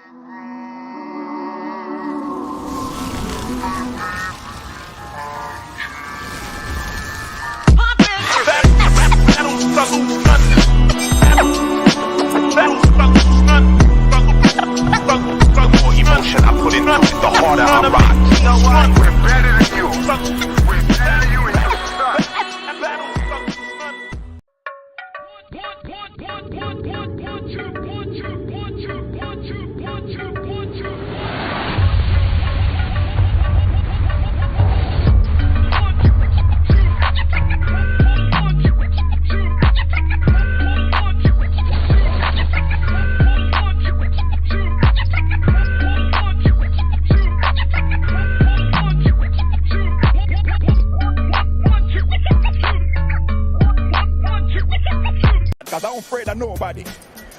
Emotion I put into it, the harder I rock. We're better than you. We're better than you and you suck. Because I'm afraid of nobody.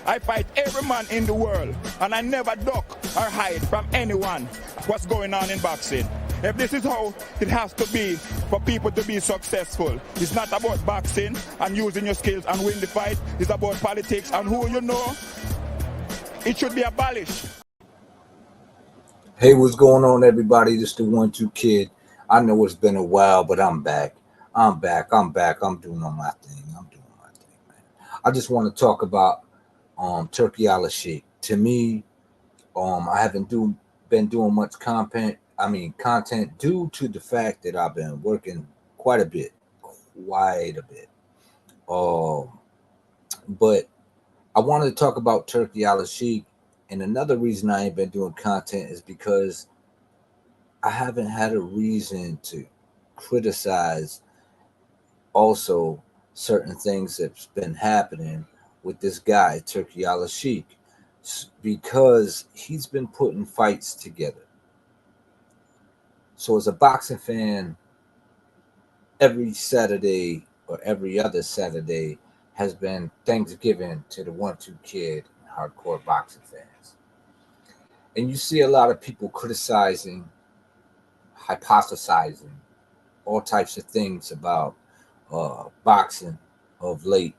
I fight every man in the world, and I never duck or hide from anyone what's going on in boxing. If this is how it has to be for people to be successful, it's not about boxing and using your skills and win the fight. It's about politics and who you know. It should be abolished. Hey, what's going on, everybody? This is the 1-2 Kid. I know it's been a while, but I'm back. I'm doing all my thing. Man. I just want to talk about Turki Al Sheikh. To me, I haven't been doing much content due to the fact that I've been working quite a bit. But I wanted to talk about Turki Al Sheikh, and another reason I ain't been doing content is because I haven't had a reason to criticize also certain things that's been happening with this guy, Turki Al Sheikh, because he's been putting fights together. So as a boxing fan, every Saturday or every other Saturday has been Thanksgiving to the 1-2 Kid and hardcore boxing fans. And you see a lot of people criticizing, hypothesizing, all types of things about boxing of late,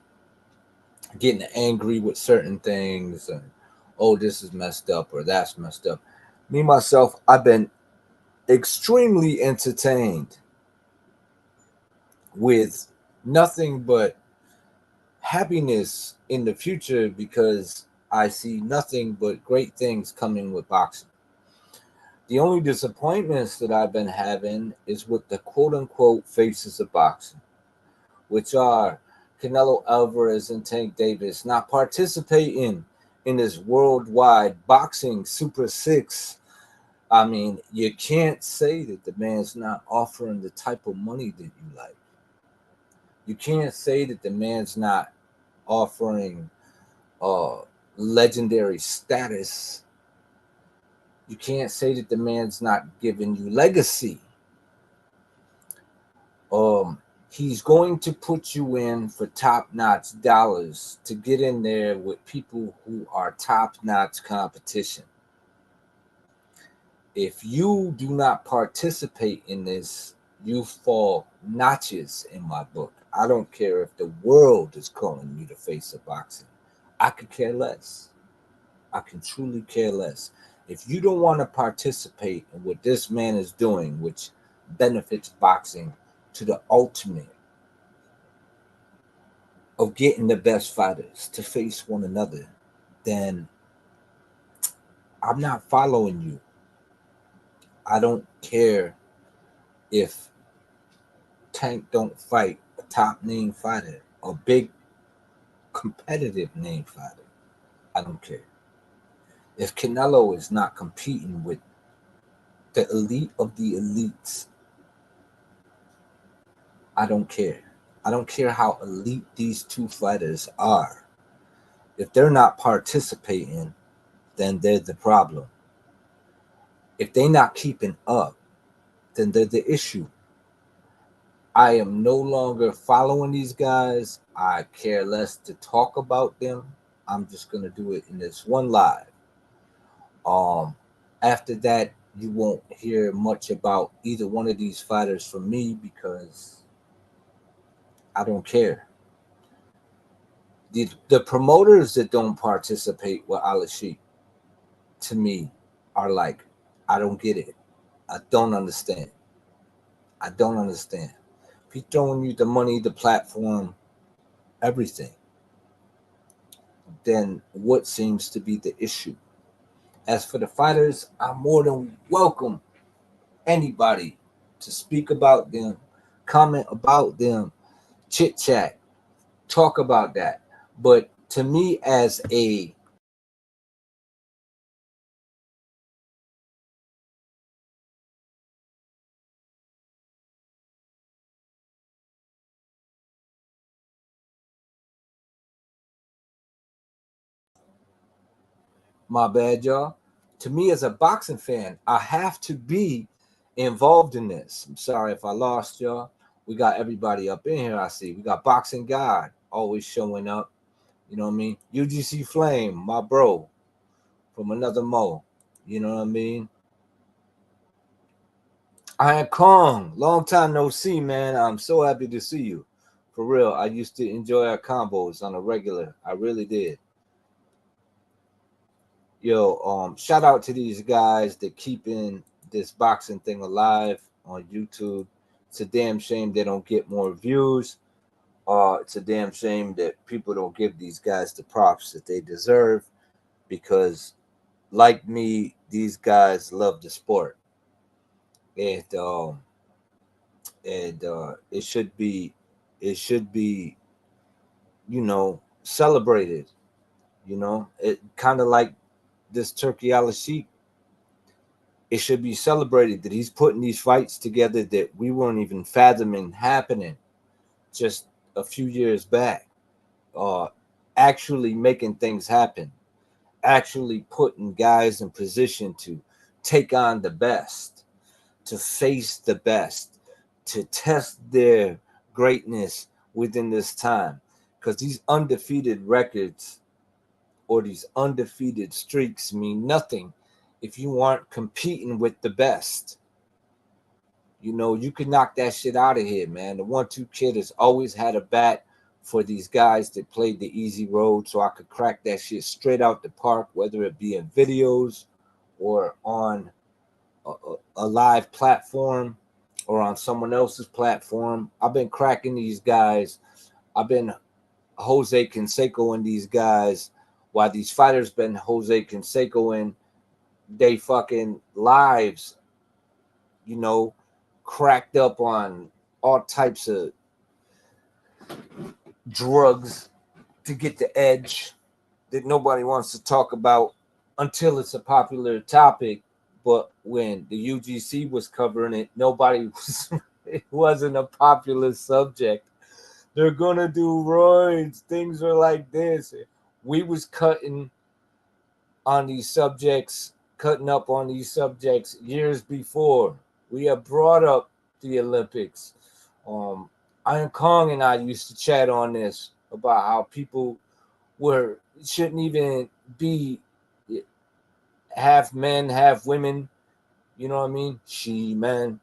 getting angry with certain things, and oh, this is messed up or that's messed up. Me, myself, I've been extremely entertained with nothing but happiness in the future because I see nothing but great things coming with boxing. The only disappointments that I've been having is with the quote-unquote faces of boxing, which are Canelo Alvarez and Tank Davis not participating in this worldwide boxing Super Six. I mean, you can't say that the man's not offering the type of money that you like. You can't say that the man's not offering legendary status. You can't say that the man's not giving you legacy. He's going to put you in for top-notch dollars to get in there with people who are top-notch competition. If you do not participate in this, you fall notches in my book. I don't care if the world is calling me the face of boxing. I could care less. I can truly care less. If you don't want to participate in what this man is doing, which benefits boxing to the ultimate of getting the best fighters to face one another, then I'm not following you. I don't care if Tank don't fight a top name fighter, a big competitive name fighter. I don't care. If Canelo is not competing with the elite of the elites, I don't care. I don't care how elite these two fighters are. If they're not participating, then they're the problem. If they're not keeping up, then they're the issue. I am no longer following these guys. I care less to talk about them. I'm just going to do it in this one live. After that, you won't hear much about either one of these fighters from me because I don't care. The promoters that don't participate with Al Sheikh, to me are like, I don't get it. I don't understand. I don't understand. If he's throwing you the money, the platform, everything, then what seems to be the issue? As for the fighters, I more than welcome anybody to speak about them, comment about them, chit chat, talk about that. But to me, as a my bad, y'all. To me, as a boxing fan, I have to be involved in this. I'm sorry if I lost y'all. We got everybody up in here. I see. We got Boxing God always showing up. You know what I mean? UGC Flame, my bro, from another mo. You know what I mean? Iron Kong, long time no see, man. I'm so happy to see you. For real, I used to enjoy our combos on a regular. I really did. Yo, shout out to these guys that keeping this boxing thing alive on YouTube. It's a damn shame they don't get more views. It's a damn shame that people don't give these guys the props that they deserve, because like me, these guys love the sport. And it should be celebrated. It kind of like this Turkey Al Sheikh. It should be celebrated that he's putting these fights together that we weren't even fathoming happening just a few years back. Actually making things happen, actually putting guys in position to take on the best, to face the best, to test their greatness within this time. Because these undefeated records or these undefeated streaks mean nothing if you aren't competing with the best. You can knock that shit out of here, man. The 1-2 kid has always had a bat for these guys that played the easy road, so I could crack that shit straight out the park, whether it be in videos or on a live platform or on someone else's platform. I've been cracking these guys. I've been Jose Canseco and these guys, while these fighters been Jose Canseco in they fucking lives, cracked up on all types of drugs to get the edge that nobody wants to talk about until it's a popular topic. But when the UGC was covering it, it wasn't a popular subject. They're gonna do roids, things are like this. We was cutting up on these subjects years before. We have brought up the Olympics. Iron Kong and I used to chat on this about how people shouldn't even be half men, half women. You know what I mean? She, man,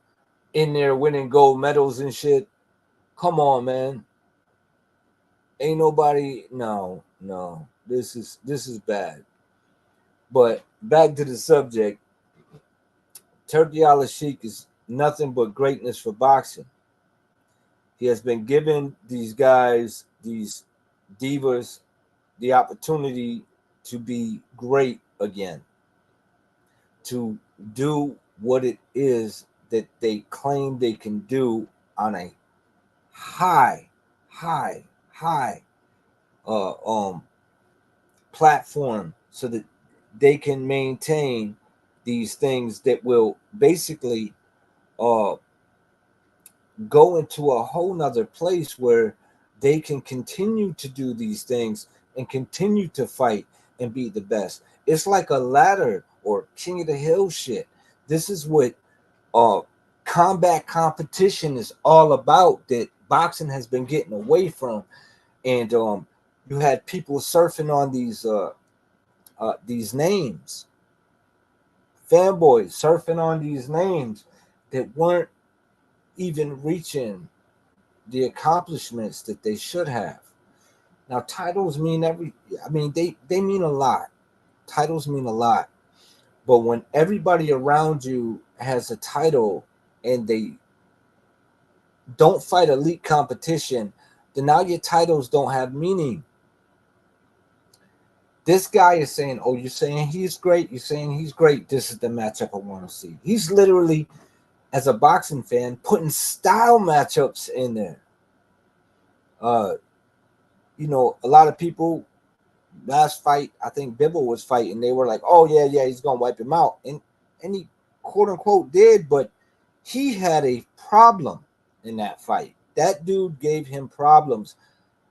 in there winning gold medals and shit. Come on, man. Ain't nobody. No. This is bad. But back to the subject. Turkey Al Sheikh is nothing but greatness for boxing. He has been given these guys, these divas, the opportunity to be great again, to do what it is that they claim they can do on a high platform, so that they can maintain these things that will basically go into a whole nother place where they can continue to do these things and continue to fight and be the best. It's like a ladder or King of the Hill shit. This is what combat competition is all about, that boxing has been getting away from. And you had people surfing on these names, fanboys surfing on these names that weren't even reaching the accomplishments that they should have. Now, titles mean they mean a lot. Titles mean a lot. But when everybody around you has a title and they don't fight elite competition, then now your titles don't have meaning. This guy is saying, oh, you're saying he's great. You're saying he's great. This is the matchup I want to see. He's literally, as a boxing fan, putting style matchups in there. You know, a lot of people, last fight, I think Bivol was fighting. They were like, oh, yeah, he's going to wipe him out. And he, quote unquote, did, but he had a problem in that fight. That dude gave him problems.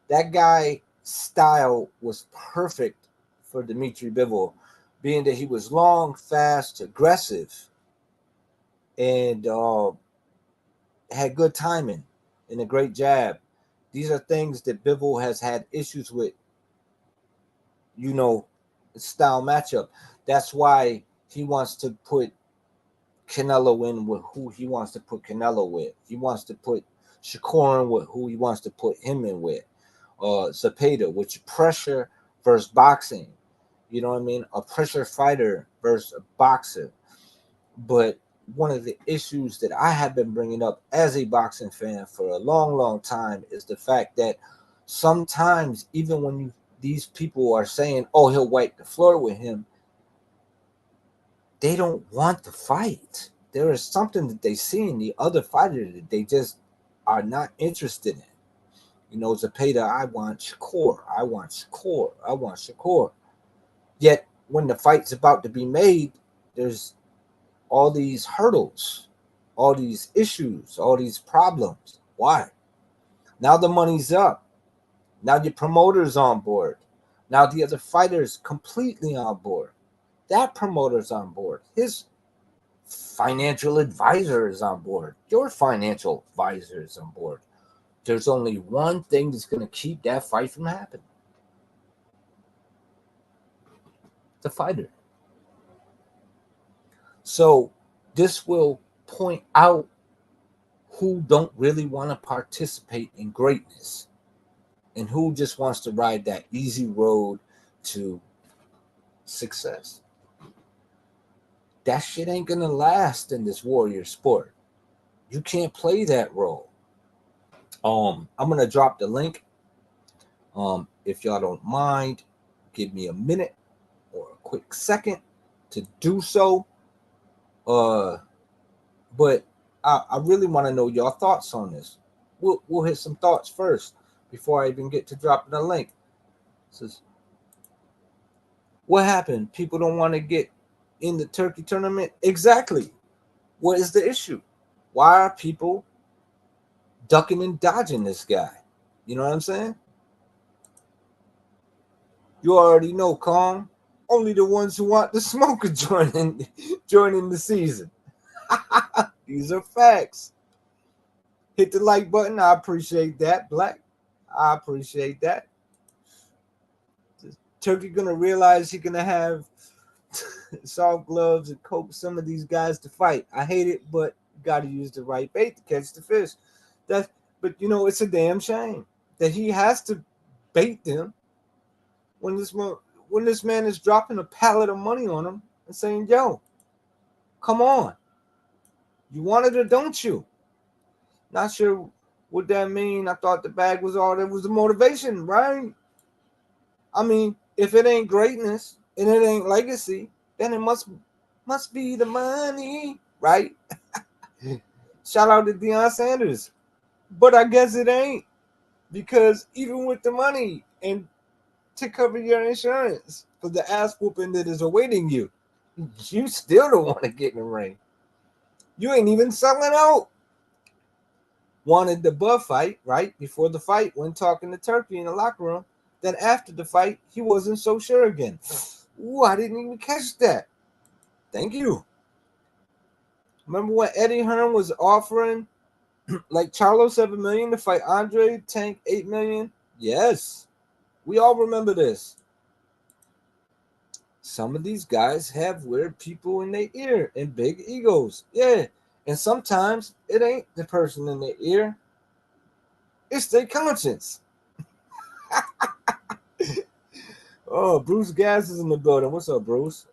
That guy style was perfect for Dimitri Bivol, being that he was long, fast, aggressive, and had good timing and a great jab. These are things that Bivol has had issues with, you know, style matchup. That's why he wants to put Canelo in with who he wants to put Canelo with. He wants to put Shakur in with who he wants to put him in with. Zepeda, which pressure versus boxing. You know what I mean? A pressure fighter versus a boxer. But one of the issues that I have been bringing up as a boxing fan for a long, long time is the fact that sometimes, even when these people are saying, oh, he'll wipe the floor with him, they don't want the fight. There is something that they see in the other fighter that they just are not interested in. You know, Zepeda, I want Shakur. I want Shakur. I want Shakur. Yet, when the fight's about to be made, there's all these hurdles, all these issues, all these problems. Why? Now the money's up. Now your promoter's on board. Now the other fighter's completely on board. That promoter's on board. His financial advisor is on board. Your financial advisor is on board. There's only one thing that's going to keep that fight from happening. The fighter. So this will point out who don't really want to participate in greatness and who just wants to ride that easy road to success. That shit ain't gonna last in this warrior sport. You can't play that role. I'm gonna drop the link. If y'all don't mind, give me a minute or a quick second to do so. But I really want to know your thoughts on this. We'll hit some thoughts first before I even get to dropping the link. It says, what happened? People don't want to get in the Turkey tournament? Exactly. What is the issue? Why are people ducking and dodging this guy? You know what I'm saying? You already know, Kong. Only the ones who want the smoke are joining the season. These are facts. Hit the like button. I appreciate that, Black. I appreciate that. Turkey gonna realize he's gonna have soft gloves and coax some of these guys to fight. I hate it, but you gotta use the right bait to catch the fish. But you know, it's a damn shame that he has to bait them when this man is dropping a pallet of money on him and saying, yo, come on. You want it or don't you? Not sure what that mean. I thought the bag was all that was the motivation, right? I mean, if it ain't greatness and it ain't legacy, then it must be the money, right? Shout out to Deion Sanders. But I guess it ain't, because even with the money and to cover your insurance for the ass whooping that is awaiting you, you still don't want to get in the ring. You ain't even selling out. Wanted the buff fight, right? Before the fight, when talking to Turkey in the locker room. Then after the fight, he wasn't so sure again. Ooh, I didn't even catch that. Thank you. Remember when Eddie Hearn was offering like Charlo $7 million to fight Andre Tank $8 million? Yes. We all remember this. Some of these guys have weird people in their ear and big egos. Yeah. And sometimes it ain't the person in their ear. It's their conscience. Oh, Bruce Gas is in the building. What's up, Bruce?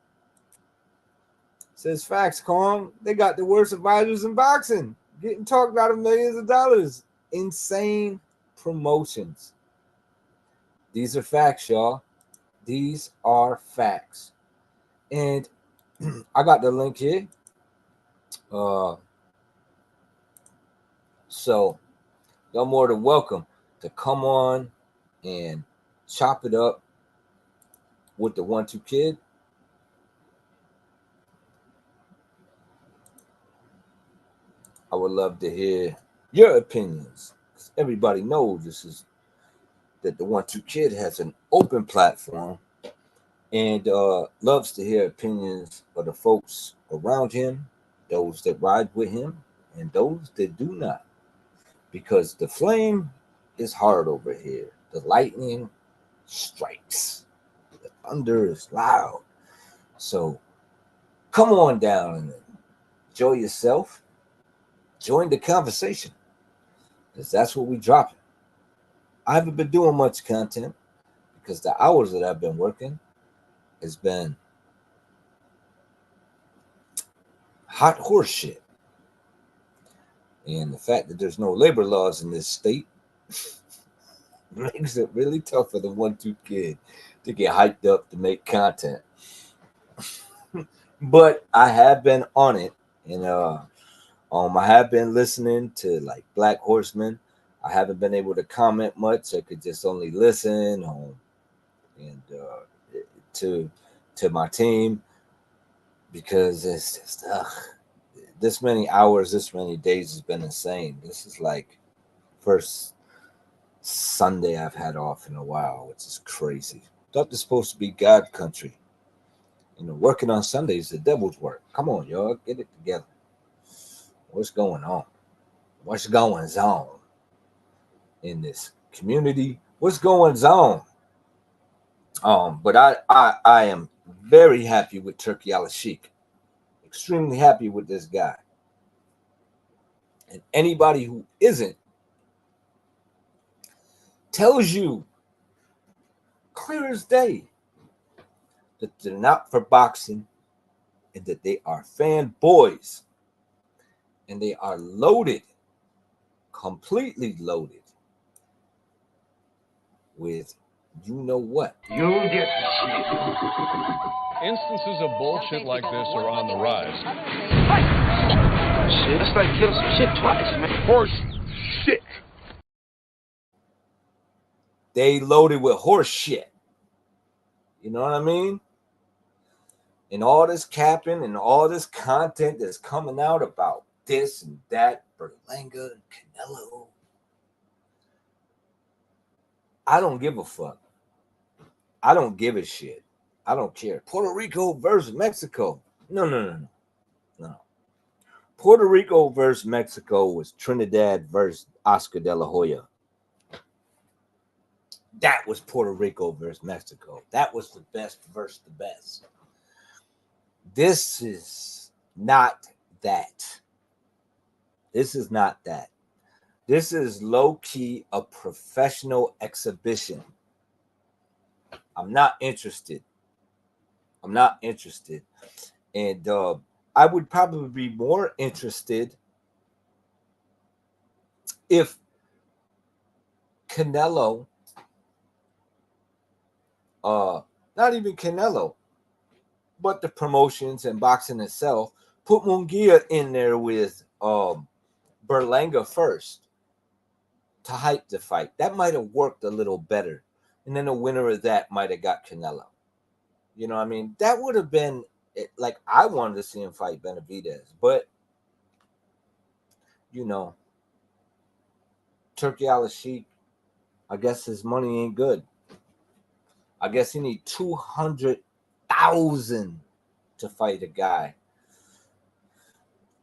Says facts, Kong. They got the worst advisors in boxing, getting talked out of millions of dollars. Insane promotions. These are facts, y'all. These are facts. And I got the link here. So y'all more than welcome to come on and chop it up with the 1-2 Kid. I would love to hear your opinions. Everybody knows that the 1-2 Kid has an open platform and loves to hear opinions of the folks around him, those that ride with him, and those that do not. Because the flame is hard over here. The lightning strikes. The thunder is loud. So come on down and enjoy yourself. Join the conversation. Because that's what we dropping. I haven't been doing much content because the hours that I've been working has been hot horse shit. And the fact that there's no labor laws in this state makes it really tough for the 1-2 Kid to get hyped up to make content. But I have been on it, and I have been listening to like Black Horseman. I haven't been able to comment much. I could just only listen and to my team because it's just this many hours, this many days has been insane. This is like first Sunday I've had off in a while, which is crazy. Thought this supposed to be God country. You know, working on Sundays, the devil's work. Come on, y'all, get it together. What's going on? What's going on in this community? What's going on? But I am very happy with Turki Al-Sheikh. Extremely happy with this guy. And anybody who isn't tells you clear as day that they're not for boxing and that they are fanboys and they are loaded, completely loaded with you know what. You'll get to see. Instances of bullshit like this are on the rise. Shit, that's like kill some shit twice, man. Horse shit. They loaded with horse shit. You know what I mean? And all this capping and all this content that's coming out about this and that, Berlanga and Canelo. I don't give a fuck. I don't give a shit. I don't care. Puerto Rico versus Mexico. No. Puerto Rico versus Mexico was Trinidad versus Oscar de la Hoya. That was Puerto Rico versus Mexico. That was the best versus the best. This is not that. This is not that. This is low-key a professional exhibition. I'm not interested. And I would probably be more interested if Canelo, not even Canelo, but the promotions and boxing itself, put Munguia in there with Berlanga first to hype the fight. That might have worked a little better. And then the winner of that might have got Canelo. You know what I mean? That would have been, like, I wanted to see him fight Benavidez. But, you know, Turki Al-Sheikh, I guess his money ain't good. I guess he need 200,000 to fight a guy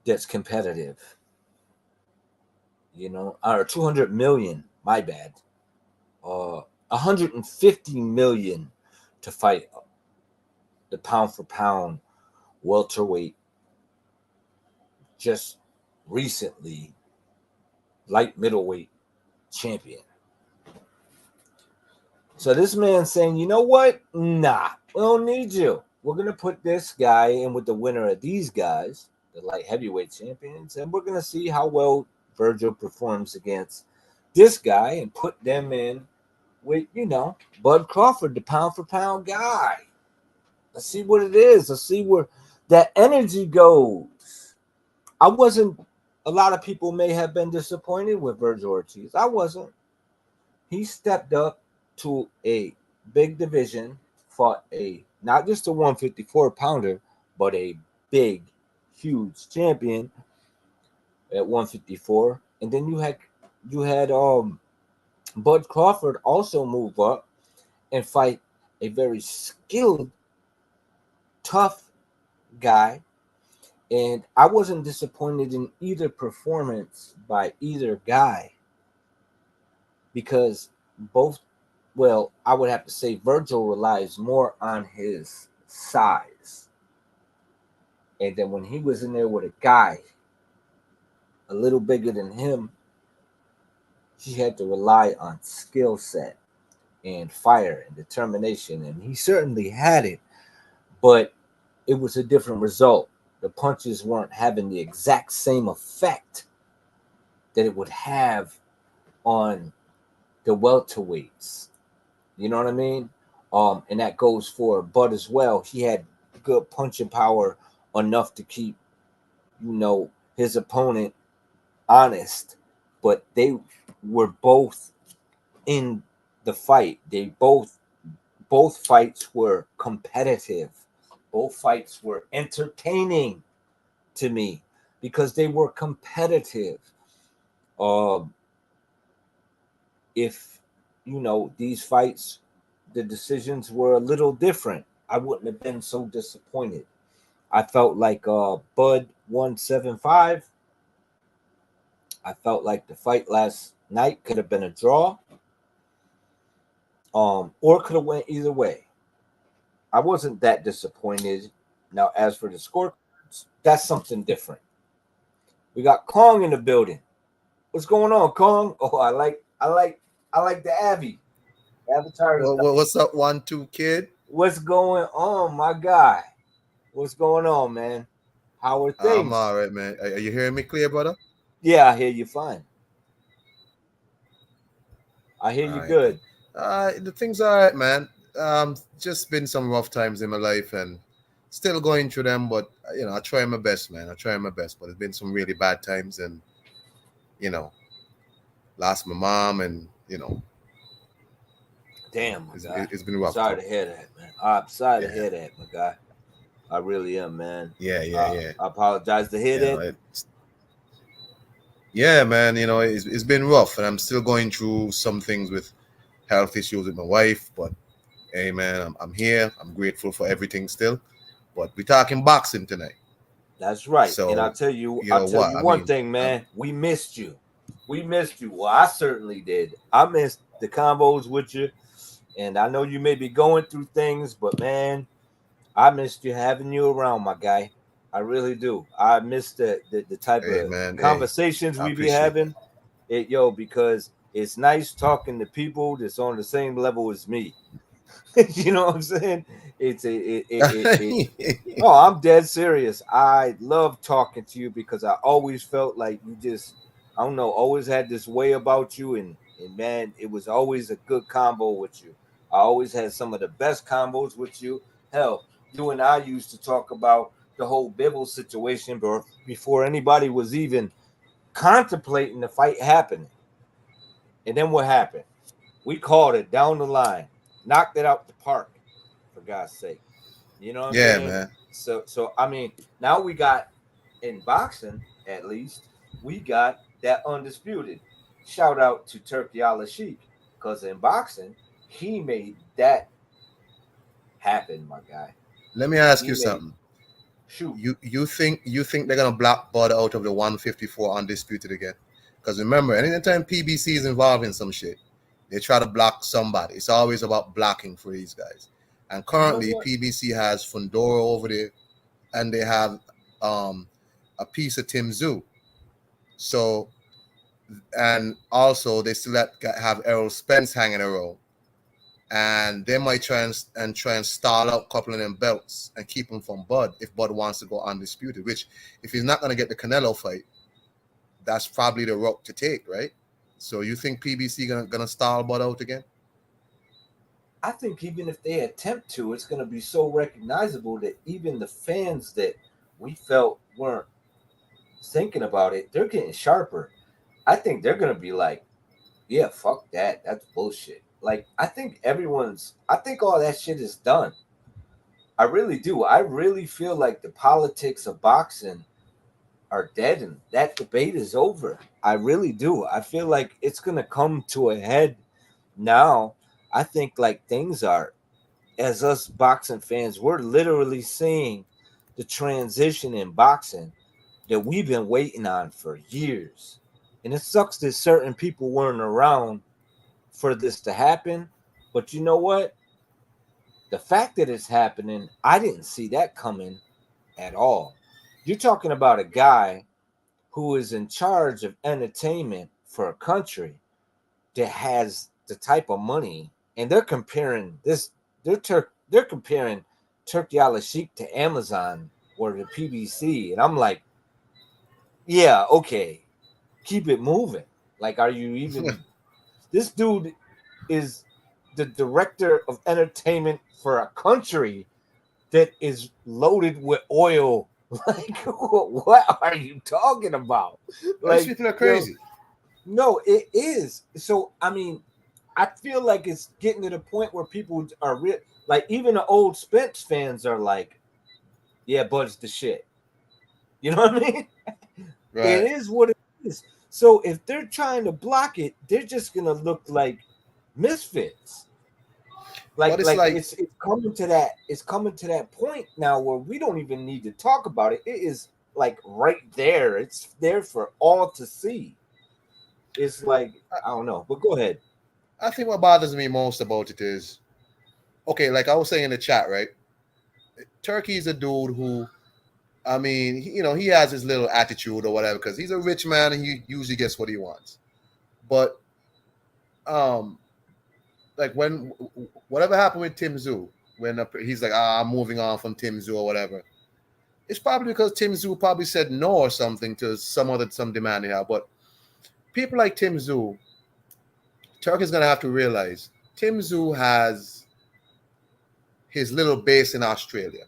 that's competitive. You know, or 200 million, my bad. 150 million to fight the pound for pound welterweight just recently light middleweight champion. So this man saying, you know what? Nah, we don't need you. we're gonna put this guy in with the winner of these guys, the light heavyweight champions, and we're gonna see how well Virgil performs against this guy and put them in with, Bud Crawford, the pound for pound guy. Let's see what it is. Let's see where that energy goes. A lot of people may have been disappointed with Virgil Ortiz. I wasn't. He stepped up to a big division, fought not just a 154 pounder, but a big, huge champion at 154. And then you had Bud Crawford also move up and fight a very skilled, tough guy. And I wasn't disappointed in either performance by either guy, because I would have to say Virgil relies more on his size. And then when he was in there with a guy a little bigger than him, he had to rely on skill set and fire and determination. And he certainly had it, but it was a different result. The punches weren't having the exact same effect that it would have on the welterweights. You know what I mean? And that goes for Bud as well. He had good punching power enough to keep, his opponent honest, but they were both in the fight. Both fights were competitive. Both fights were entertaining to me because they were competitive. If these fights, the decisions were a little different, I wouldn't have been so disappointed. I felt like Bud won 7-5. I felt like the fight last night could have been a draw, or could have went either way. I wasn't that disappointed. Now, as for the scorecards, that's something different. We got Kong in the building. What's going on, Kong? Oh, I like the Abby. Avatar. Well, what's up, 1-2 kid? What's going on, my guy? What's going on, man? How are things? I'm all right, man. Are you hearing me clear, brother? Yeah, I hear you fine. I hear you good. The thing's all right, man. Just been some rough times in my life and still going through them, but I try my best, man. But it's been some really bad times, and lost my mom, and damn, my guy. It's been rough. Sorry to hear that, man. I'm sorry to hear that, my guy. I really am, man. Yeah. I apologize to hear that. Yeah, man. It's been rough, and I'm still going through some things with health issues with my wife. But hey, man, I'm here. I'm grateful for everything still. But we're talking boxing tonight. That's right. So, and I'll tell you one thing, man. We missed you. Well, I certainly did. I missed the combos with you, and I know you may be going through things, but man, I missed you having you around, my guy. I really do. I miss the type of conversations we be having. Because it's nice talking to people that's on the same level as me. You know what I'm saying? No, I'm dead serious. I love talking to you because I always felt like you just, I don't know, always had this way about you, and man, it was always a good combo with you. I always had some of the best combos with you. Hell, you and I used to talk about the whole Bivol situation before anybody was even contemplating the fight happening. And then what happened? We called it down the line, knocked it out the park, for God's sake. You know what I'm saying? Man. So I mean, now we got, in boxing at least, we got that undisputed. Shout out to Turki Al-Sheikh, because in boxing, he made that happen, my guy. Let me ask you something. Shoot. You think they're gonna block Bud out of the 154 undisputed again? Because remember, anytime PBC is involved in some shit, they try to block somebody. It's always about blocking for these guys. And currently, PBC has Fundora over there, and they have a piece of Tim Tszyu. So, and also they still have Errol Spence hanging around. and they might try and stall out a couple of them belts and keep him from Bud if Bud wants to go undisputed. Which, if he's not going to get the Canelo fight, that's probably the route to take, right? So you think PBC gonna stall Bud out again? I think even if they attempt to, it's going to be so recognizable that even the fans that we felt weren't thinking about it, they're getting sharper. I think they're going to be like, yeah, fuck that. That's bullshit. Like, I think all that shit is done. I really do. I really feel like the politics of boxing are dead and that debate is over. I really do. I feel like it's going to come to a head now. I think like things are, as us boxing fans, we're literally seeing the transition in boxing that we've been waiting on for years. And it sucks that certain people weren't around for this to happen. But you know what? The fact that it's happening, I didn't see that coming at all. You're talking about a guy who is in charge of entertainment for a country that has the type of money. And they're comparing this. They're comparing Turki Al-Sheikh to Amazon or the PBC, and I'm like, yeah, okay, keep it moving. Like, are you even? This dude is the director of entertainment for a country that is loaded with oil. Like, what are you talking about? Like, These people are crazy. No, it is. So, I mean, I feel like it's getting to the point where people are like, even the old Spence fans are like, yeah, Bud's the shit. You know what I mean? Right. It is what it is. So if they're trying to block it, they're just gonna look like misfits. Like it's coming to that. It's coming to that point now where we don't even need to talk about it. It is like right there. It's there for all to see. It's like, I don't know, but go ahead. I think what bothers me most about it is, okay, like I was saying in the chat, right? Turkey is a dude who, I mean, he has his little attitude or whatever because he's a rich man and he usually gets what he wants. But, like whatever happened with Tim Tszyu, when he's like, I'm moving on from Tim Tszyu or whatever, it's probably because Tim Tszyu probably said no or something to some demand he had. But people like Tim Tszyu, Turkey's going to have to realize Tim Tszyu has his little base in Australia,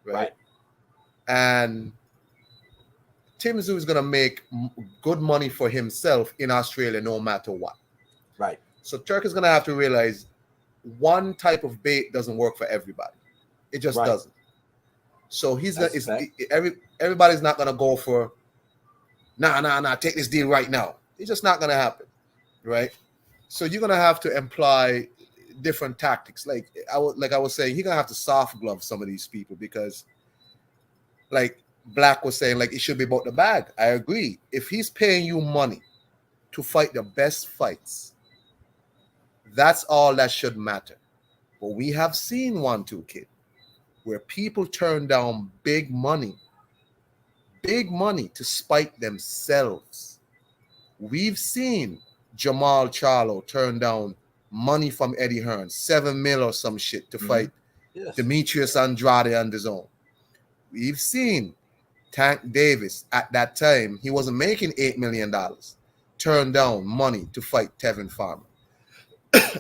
right? And Tim Tszyu is going to make good money for himself in Australia no matter what. Right. So Turkey's going to have to realize one type of bait doesn't work for everybody. It just doesn't. So everybody's not going to go for, nah, take this deal right now. It's just not going to happen, right? So you're gonna have to employ different tactics. Like I was saying, you're gonna have to soft glove some of these people because, like Black was saying, like it should be about the bag. I agree. If he's paying you money to fight the best fights, that's all that should matter. But we have seen 1-2 Kid, where people turn down big money to spite themselves. We've seen Jamal Charlo turned down money from Eddie Hearn, $7 million or some shit to fight Demetrius Andrade on his own. We've seen Tank Davis at that time, he wasn't making $8 million, turned down money to fight Tevin Farmer.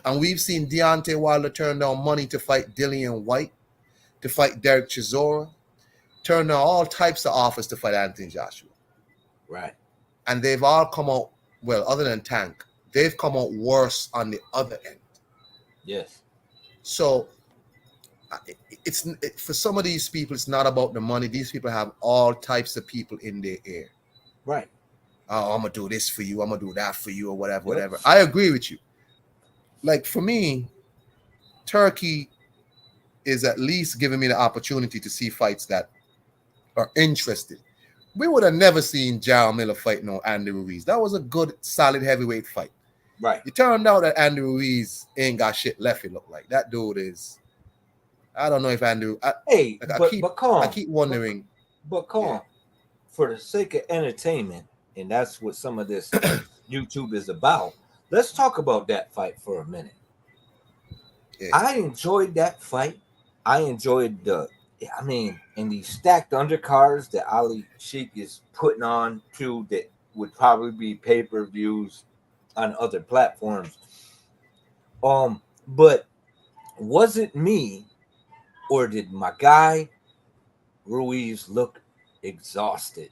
And we've seen Deontay Wilder turn down money to fight Dillian White, to fight Derek Chisora, turn down all types of offers to fight Anthony Joshua. Right. And they've all come out, well, other than Tank, they've come out worse on the other end. Yes. So it's for some of these people, it's not about the money. These people have all types of people in their ear. Right. Oh, I'm going to do this for you. I'm going to do that for you or whatever. I agree with you. Like for me, Turkey is at least giving me the opportunity to see fights that are interesting. We would have never seen Jarrell Miller fight no Andy Ruiz. That was a good, solid heavyweight fight. Right. It turned out that Andy Ruiz ain't got shit left. It looked like that dude is. I don't know if Andy. But calm. I keep wondering. But calm. For the sake of entertainment, and that's what some of this YouTube is about. Let's talk about that fight for a minute. Yeah. I enjoyed that fight. I enjoyed and these stacked undercards that Ali Sheik is putting on too that would probably be pay-per-views on other platforms. But was it me or did my guy Ruiz look exhausted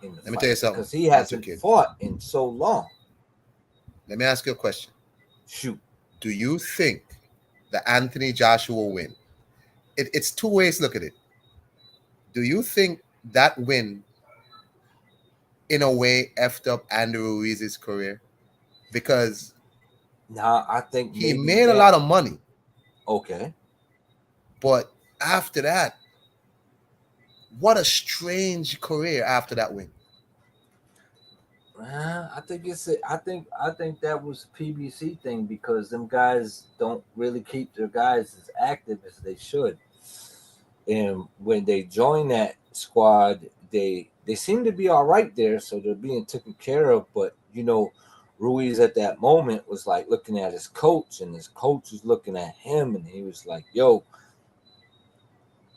in the Let me tell you fight something. because he One, two, hasn't kid. fought in so long? Let me ask you a question. Shoot. Do you think the Anthony Joshua win? It's two ways to look at it. Do you think that win, in a way, effed up Andy Ruiz's career? Because Nah, I think he maybe made a lot of money, Okay. but after that, what a strange career after that win. I think I think that was a PBC thing because them guys don't really keep their guys as active as they should. And when they join that squad, they seem to be all right there, so they're being taken care of. But Ruiz at that moment was like looking at his coach, and his coach was looking at him, and he was like, "Yo,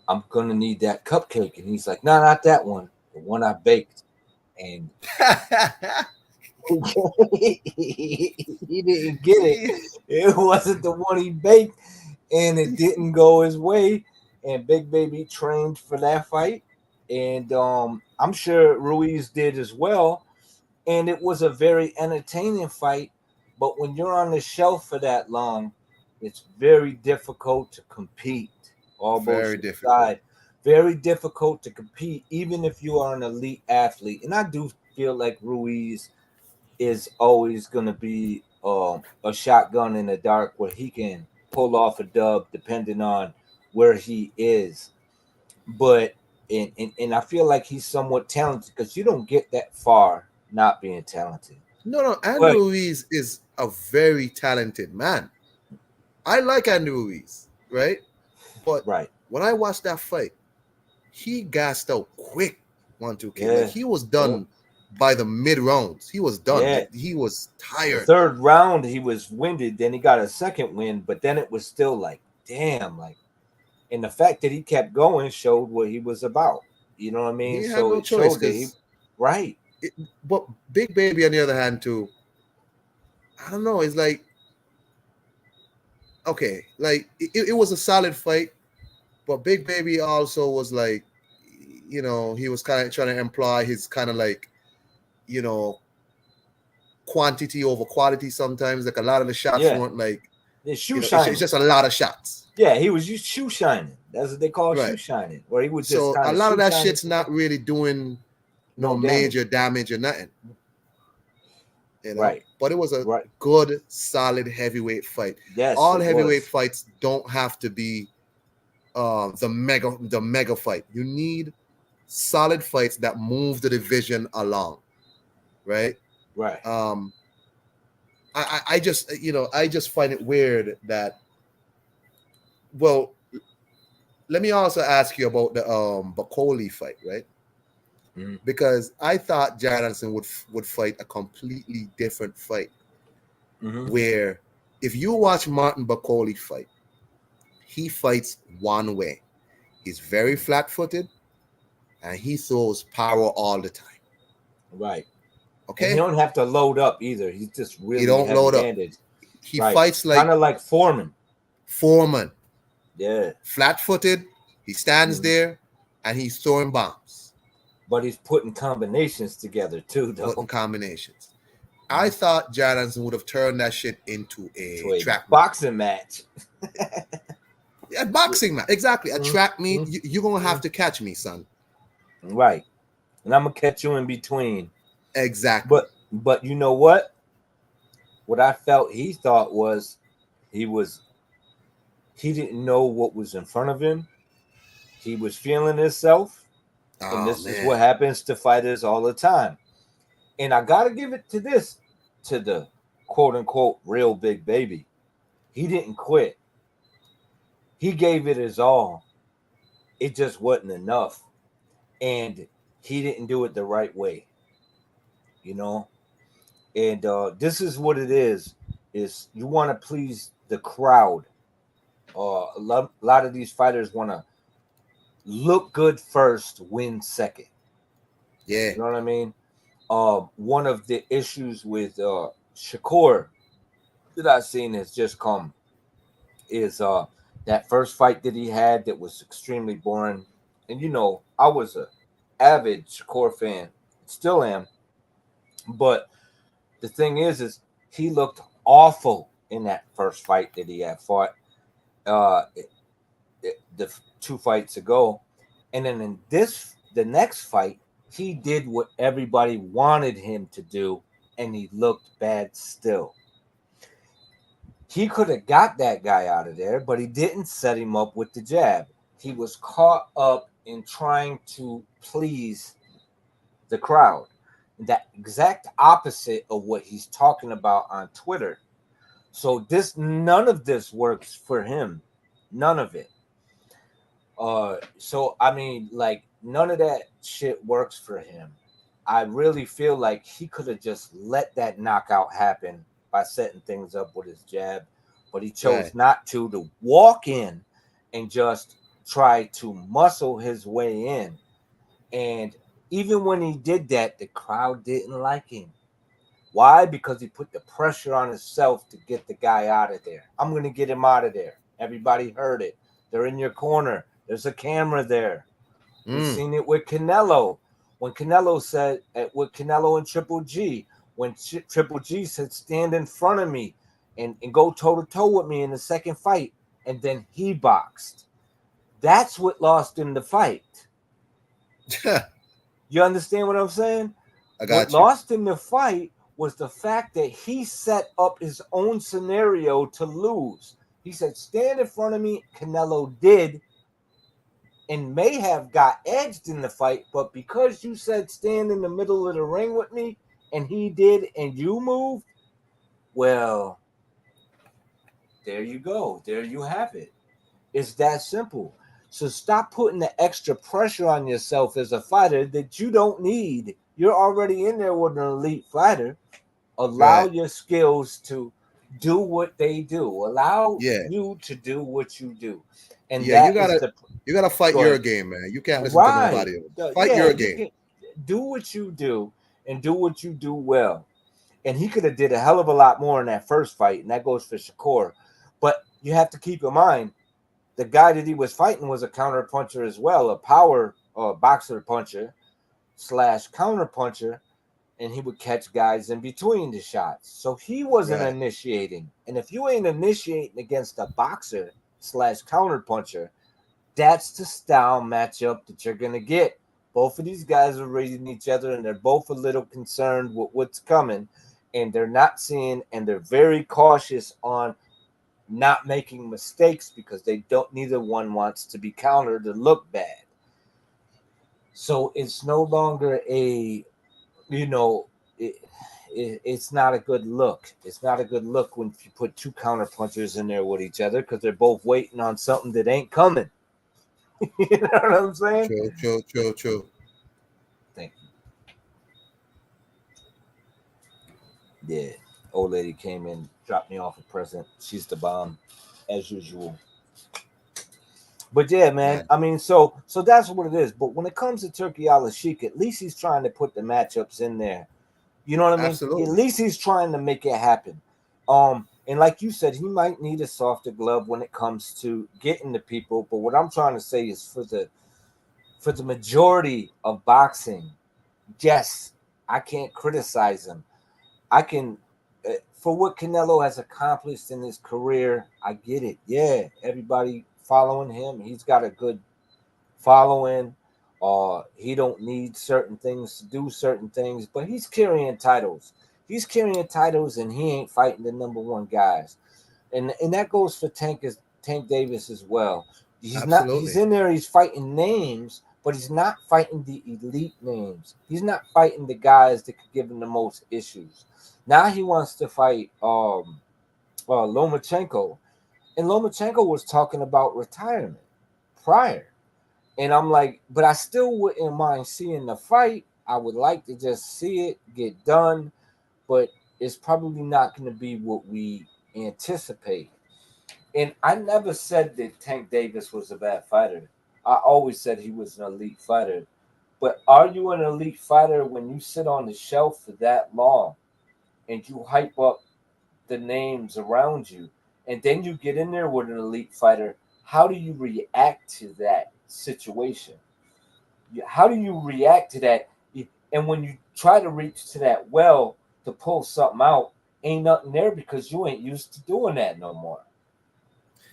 I'm gonna need that cupcake," and he's like, "No, not that one, the one I baked." And he didn't get it. It wasn't the one he baked, and it didn't go his way. And Big Baby trained for that fight, and I'm sure Ruiz did as well. And it was a very entertaining fight. But when you're on the shelf for that long, it's very difficult to compete. Very difficult. Very difficult to compete, even if you are an elite athlete. And I do feel like Ruiz is always going to be a shotgun in the dark where he can pull off a dub depending on where he is. But and I feel like he's somewhat talented because you don't get that far not being talented. No, Andy But- Ruiz is a very talented man. I like Andy Ruiz, right? But Right. when I watched that fight, he gassed out quick. 1-2 kid. Yeah. Like he was done by the mid rounds. He was done. Yeah. Like, he was The tired. third round he was winded, then he got a second win, but then it was still like, damn, like, and the fact that he kept going showed what he was about. You know what I mean? He had So no it choice. showed that he, 'Cause right. but Big Baby, on the other hand, too, I don't know. It's like, okay, like it was a solid fight, but Big Baby also was like, he was kind of trying to imply his kind of like, quantity over quality sometimes. Like a lot of the shots Yeah. weren't like, The shoe it's shining. just a lot of shots. Yeah, he was shoe shining. That's what they call shoe Right. shining, where he would just So kind a of lot of shoe that shine shit's it. not really doing no No damage. major damage or nothing. Right. But it was a Right. good, solid heavyweight fight. Yes, All it heavyweight was. fights don't have to be the mega fight. You need solid fights that move the division along, right? Right. I just I just find it weird that. Well, let me also ask you about the Bakoli fight, right? Mhm. Because I thought Jonathan would fight a completely different fight. Mhm. Where if you watch Martin Bakoli fight, he fights one way. He's very flat-footed, and he throws power all the time. Right. Okay, And he don't have to load up either. He's just really don't load up. heavy-handed. he Right. fights like kind of like Foreman. Foreman, Yeah, flat-footed. He stands Mhm. there, and he's throwing bombs, but he's putting combinations together too, though. putting combinations. I thought Jonathan would have turned that shit into a To a track meet. boxing match. A boxing match, exactly. A Mhm. track meet. Mhm. You're gonna have to catch me, son. Right. And I'm gonna catch you in between. Exactly. But you know what? What I felt he thought was he didn't know what was in front of him. He was feeling himself. And this is what happens to fighters all the time. And I gotta give it to the quote unquote real Big Baby. He didn't quit. He gave it his all. It just wasn't enough. And he didn't do it the right way. And this is what it is you want to please the crowd A lot of these fighters want to look good first, win second. Yeah. You know what I mean? One of the issues with Shakur that I've seen has just come is that first fight that he had that was extremely boring. And you know, I was a avid Shakur fan, still am. But the thing is he looked awful in that first fight that he had fought the 2 fights ago. And then in the next fight, he did what everybody wanted him to do, and he looked bad still. He could have got that guy out of there, but he didn't set him up with the jab. He was caught up in trying to please the crowd. That exact opposite of what he's talking about on Twitter. So none of this works for him. None of it. So I mean, like, none of that shit works for him. I really feel like he could have just let that knockout happen by setting things up with his jab, but he chose not to walk in and just try to muscle his way in. And even when he did that, the crowd didn't like him. Why? Because he put the pressure on himself to get the guy out of there. I'm going to get him out of there. Everybody heard it. They're in your corner. There's a camera there. We've seen it with Canelo. When Canelo said, with Canelo and Triple G, when Triple G said, stand in front of me and go toe-to-toe with me in the second fight, and then he boxed. That's what lost him the fight. You understand what I'm saying? I got what you. Lost him the fight was the fact that he set up his own scenario to lose. He said, stand in front of me. Canelo did, and may have got edged in the fight, but because you said stand in the middle of the ring with me, and he did, and you moved, well, there you go. There you have it. It's that simple. So stop putting the extra pressure on yourself as a fighter that you don't need. You're already in there with an elite fighter. Allow your skills to do what they do. Allow you to do what you do. And you gotta fight your game, man. You can't listen to nobody else. Fight your game. Do what you do, and do what you do well. And he could have did a hell of a lot more in that first fight, and that goes for Shakur. But you have to keep in mind, the guy that he was fighting was a counter puncher as well, a power boxer puncher / counter puncher, and he would catch guys in between the shots. So he wasn't initiating. And if you ain't initiating against a boxer / counter puncher, that's the style matchup that you're gonna get. Both of these guys are raising each other, and they're both a little concerned with what's coming, and they're not seeing, and they're very cautious on not making mistakes because neither one wants to be countered or look bad. So it's no longer it's not a good look. It's not a good look when you put 2 counter punchers in there with each other, because they're both waiting on something that ain't coming. You know what I'm saying? True. Thank you. Yeah. Old lady came in, dropped me off a present. She's the bomb, as usual. But yeah, man. I mean, so that's what it is. But when it comes to Turki Al-Sheikh, at least he's trying to put the matchups in there. You know what I mean? Absolutely. At least he's trying to make it happen. And like you said, he might need a softer glove when it comes to getting to people. But what I'm trying to say is for the majority of boxing, yes, I can't criticize him. I can, for what Canelo has accomplished in his career, I get it. Yeah, everybody following him. He's got a good following. He don't need certain things to do certain things, but he's carrying titles. He's carrying titles, and he ain't fighting the number 1 guys. And that goes for Tank Davis as well. He's in there, he's fighting names, but he's not fighting the elite names. He's not fighting the guys that could give him the most issues. Now he wants to fight Lomachenko, and Lomachenko was talking about retirement prior. And I'm like, but I still wouldn't mind seeing the fight. I would like to just see it get done, but it's probably not going to be what we anticipate. And I never said that Tank Davis was a bad fighter. I always said he was an elite fighter. But are you an elite fighter when you sit on the shelf for that long and you hype up the names around you, and then you get in there with an elite fighter? How do you react to that situation? How do you react to that? And when you try to reach to that well to pull something out, ain't nothing there because you ain't used to doing that no more.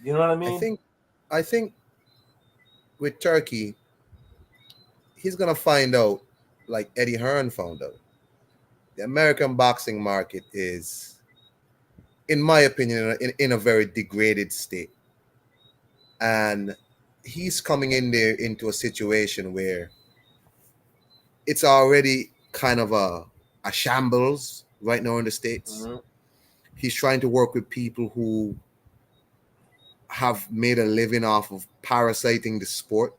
You know what I mean? I think with Turkey, he's gonna find out, like Eddie Hearn found out. The American boxing market is, in my opinion, in a very degraded state, and he's coming in there into a situation where it's already kind of a shambles right now in the States. Mm-hmm. He's trying to work with people who have made a living off of parasiting the sport,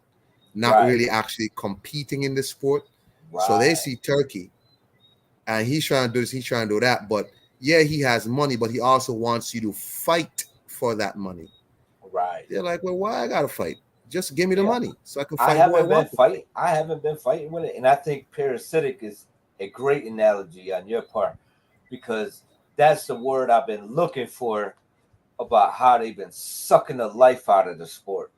not really actually competing in the sport. Right. So they see Turkey, and he's trying to do this, he's trying to do that. But yeah, he has money, but he also wants you to fight for that money. Right. They're like, well, why I gotta fight? Just give me the money so I can fight. I haven't been fighting with it, and I think parasitic is a great analogy on your part, because that's the word I've been looking for about how they've been sucking the life out of the sport.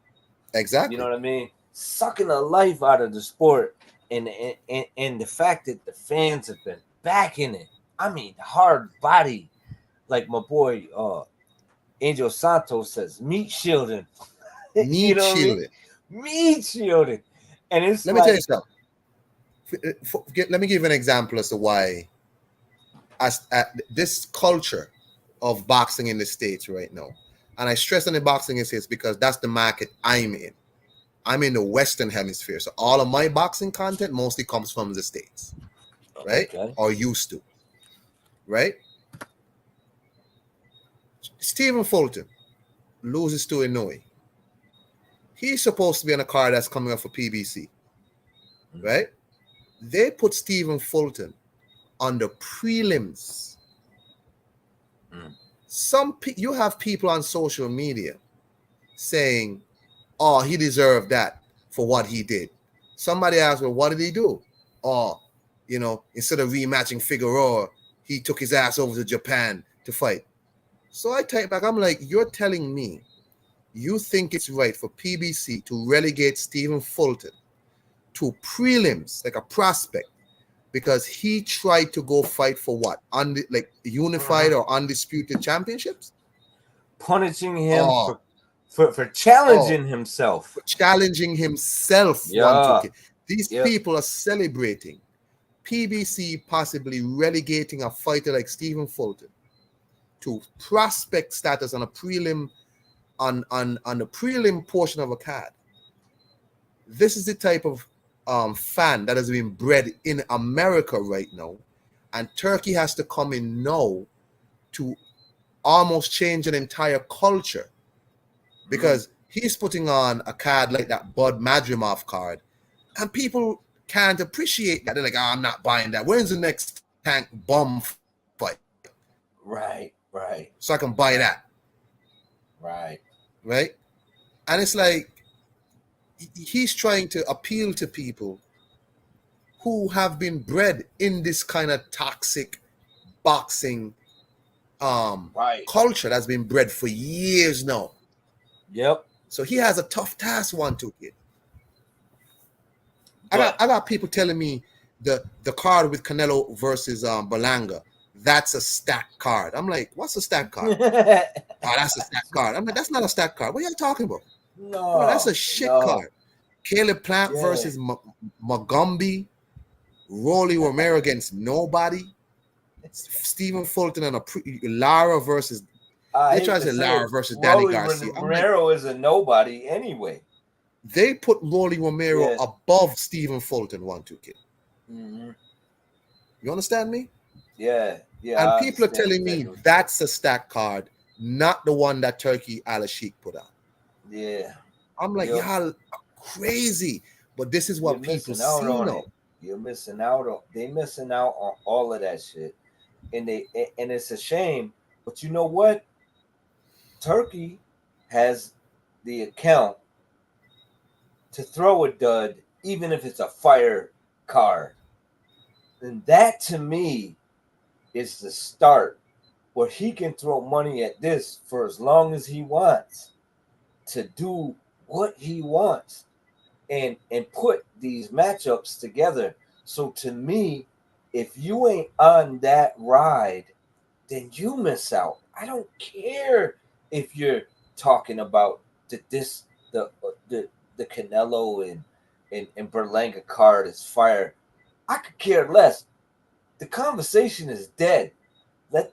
Exactly. You know what I mean? Sucking the life out of the sport, and the fact that the fans have been backing it. I mean, hard body, like my boy Angel Santos says, meat shielding. Meat shielding. Meat shielding. And it's let me tell you something. Let me give you an example as to why this culture of boxing in the States right now, and I stress on the boxing in the States because that's the market I'm in. I'm in the Western Hemisphere, so all of my boxing content mostly comes from the States, right? Okay. Or used to, right? Stephen Fulton loses to Inoue. He's supposed to be on a card that's coming up for PBC, right? They put Stephen Fulton on the prelims. You have people on social media saying, "Oh, he deserved that for what he did." Somebody asked, "Well, what did he do?" "Oh, instead of rematching Figueroa, he took his ass over to Japan to fight." So I type back, I'm like, you're telling me you think it's right for PBC to relegate Stephen Fulton to prelims, like a prospect, because he tried to go fight for what? Unified or undisputed championships? Punishing him for challenging himself. For challenging himself. Yeah. These people are celebrating PBC possibly relegating a fighter like Stephen Fulton to prospect status on a prelim, on the prelim portion of a card. This is the type of fan that has been bred in America right now, and Turkey has to come in now to almost change an entire culture, because he's putting on a card like that Bud Madrimov card, and people can't appreciate that. They're like, I'm not buying that. When's the next Tank Bomb fight? Right. So I can buy that. Right. And it's like he's trying to appeal to people who have been bred in this kind of toxic boxing culture that's been bred for years now. Yep. So he has a tough task, 1-2 kid. I got people telling me the card with Canelo versus Berlanga, that's a stacked card. I'm like, what's a stacked card? That's a stacked card. I'm like, that's not a stacked card. What are you talking about? No, that's a shit card. Caleb Plant versus Magombi, Rolly Romero against nobody, Stephen Fulton and Lara versus. They try to say Lara versus Danny Garcia. Romero is a nobody anyway. They put Rolly Romero above Stephen Fulton, 1-2 kid. Mm-hmm. You understand me? Yeah. And people are telling me that's a stacked card, not the one that Turkey Al-Sheikh put out. Yeah. I'm like, y'all crazy. But this is what people see now. You're missing out on. They missing out on all of that shit, and it's a shame. But you know what? Turkey has the account to throw a dud, even if it's a fire card. And that to me is the start where he can throw money at this for as long as he wants to do what he wants and put these matchups together. So to me, if you ain't on that ride, then you miss out. I don't care if you're talking about the Canelo and Berlanga card is fire. I could care less. The conversation is dead. That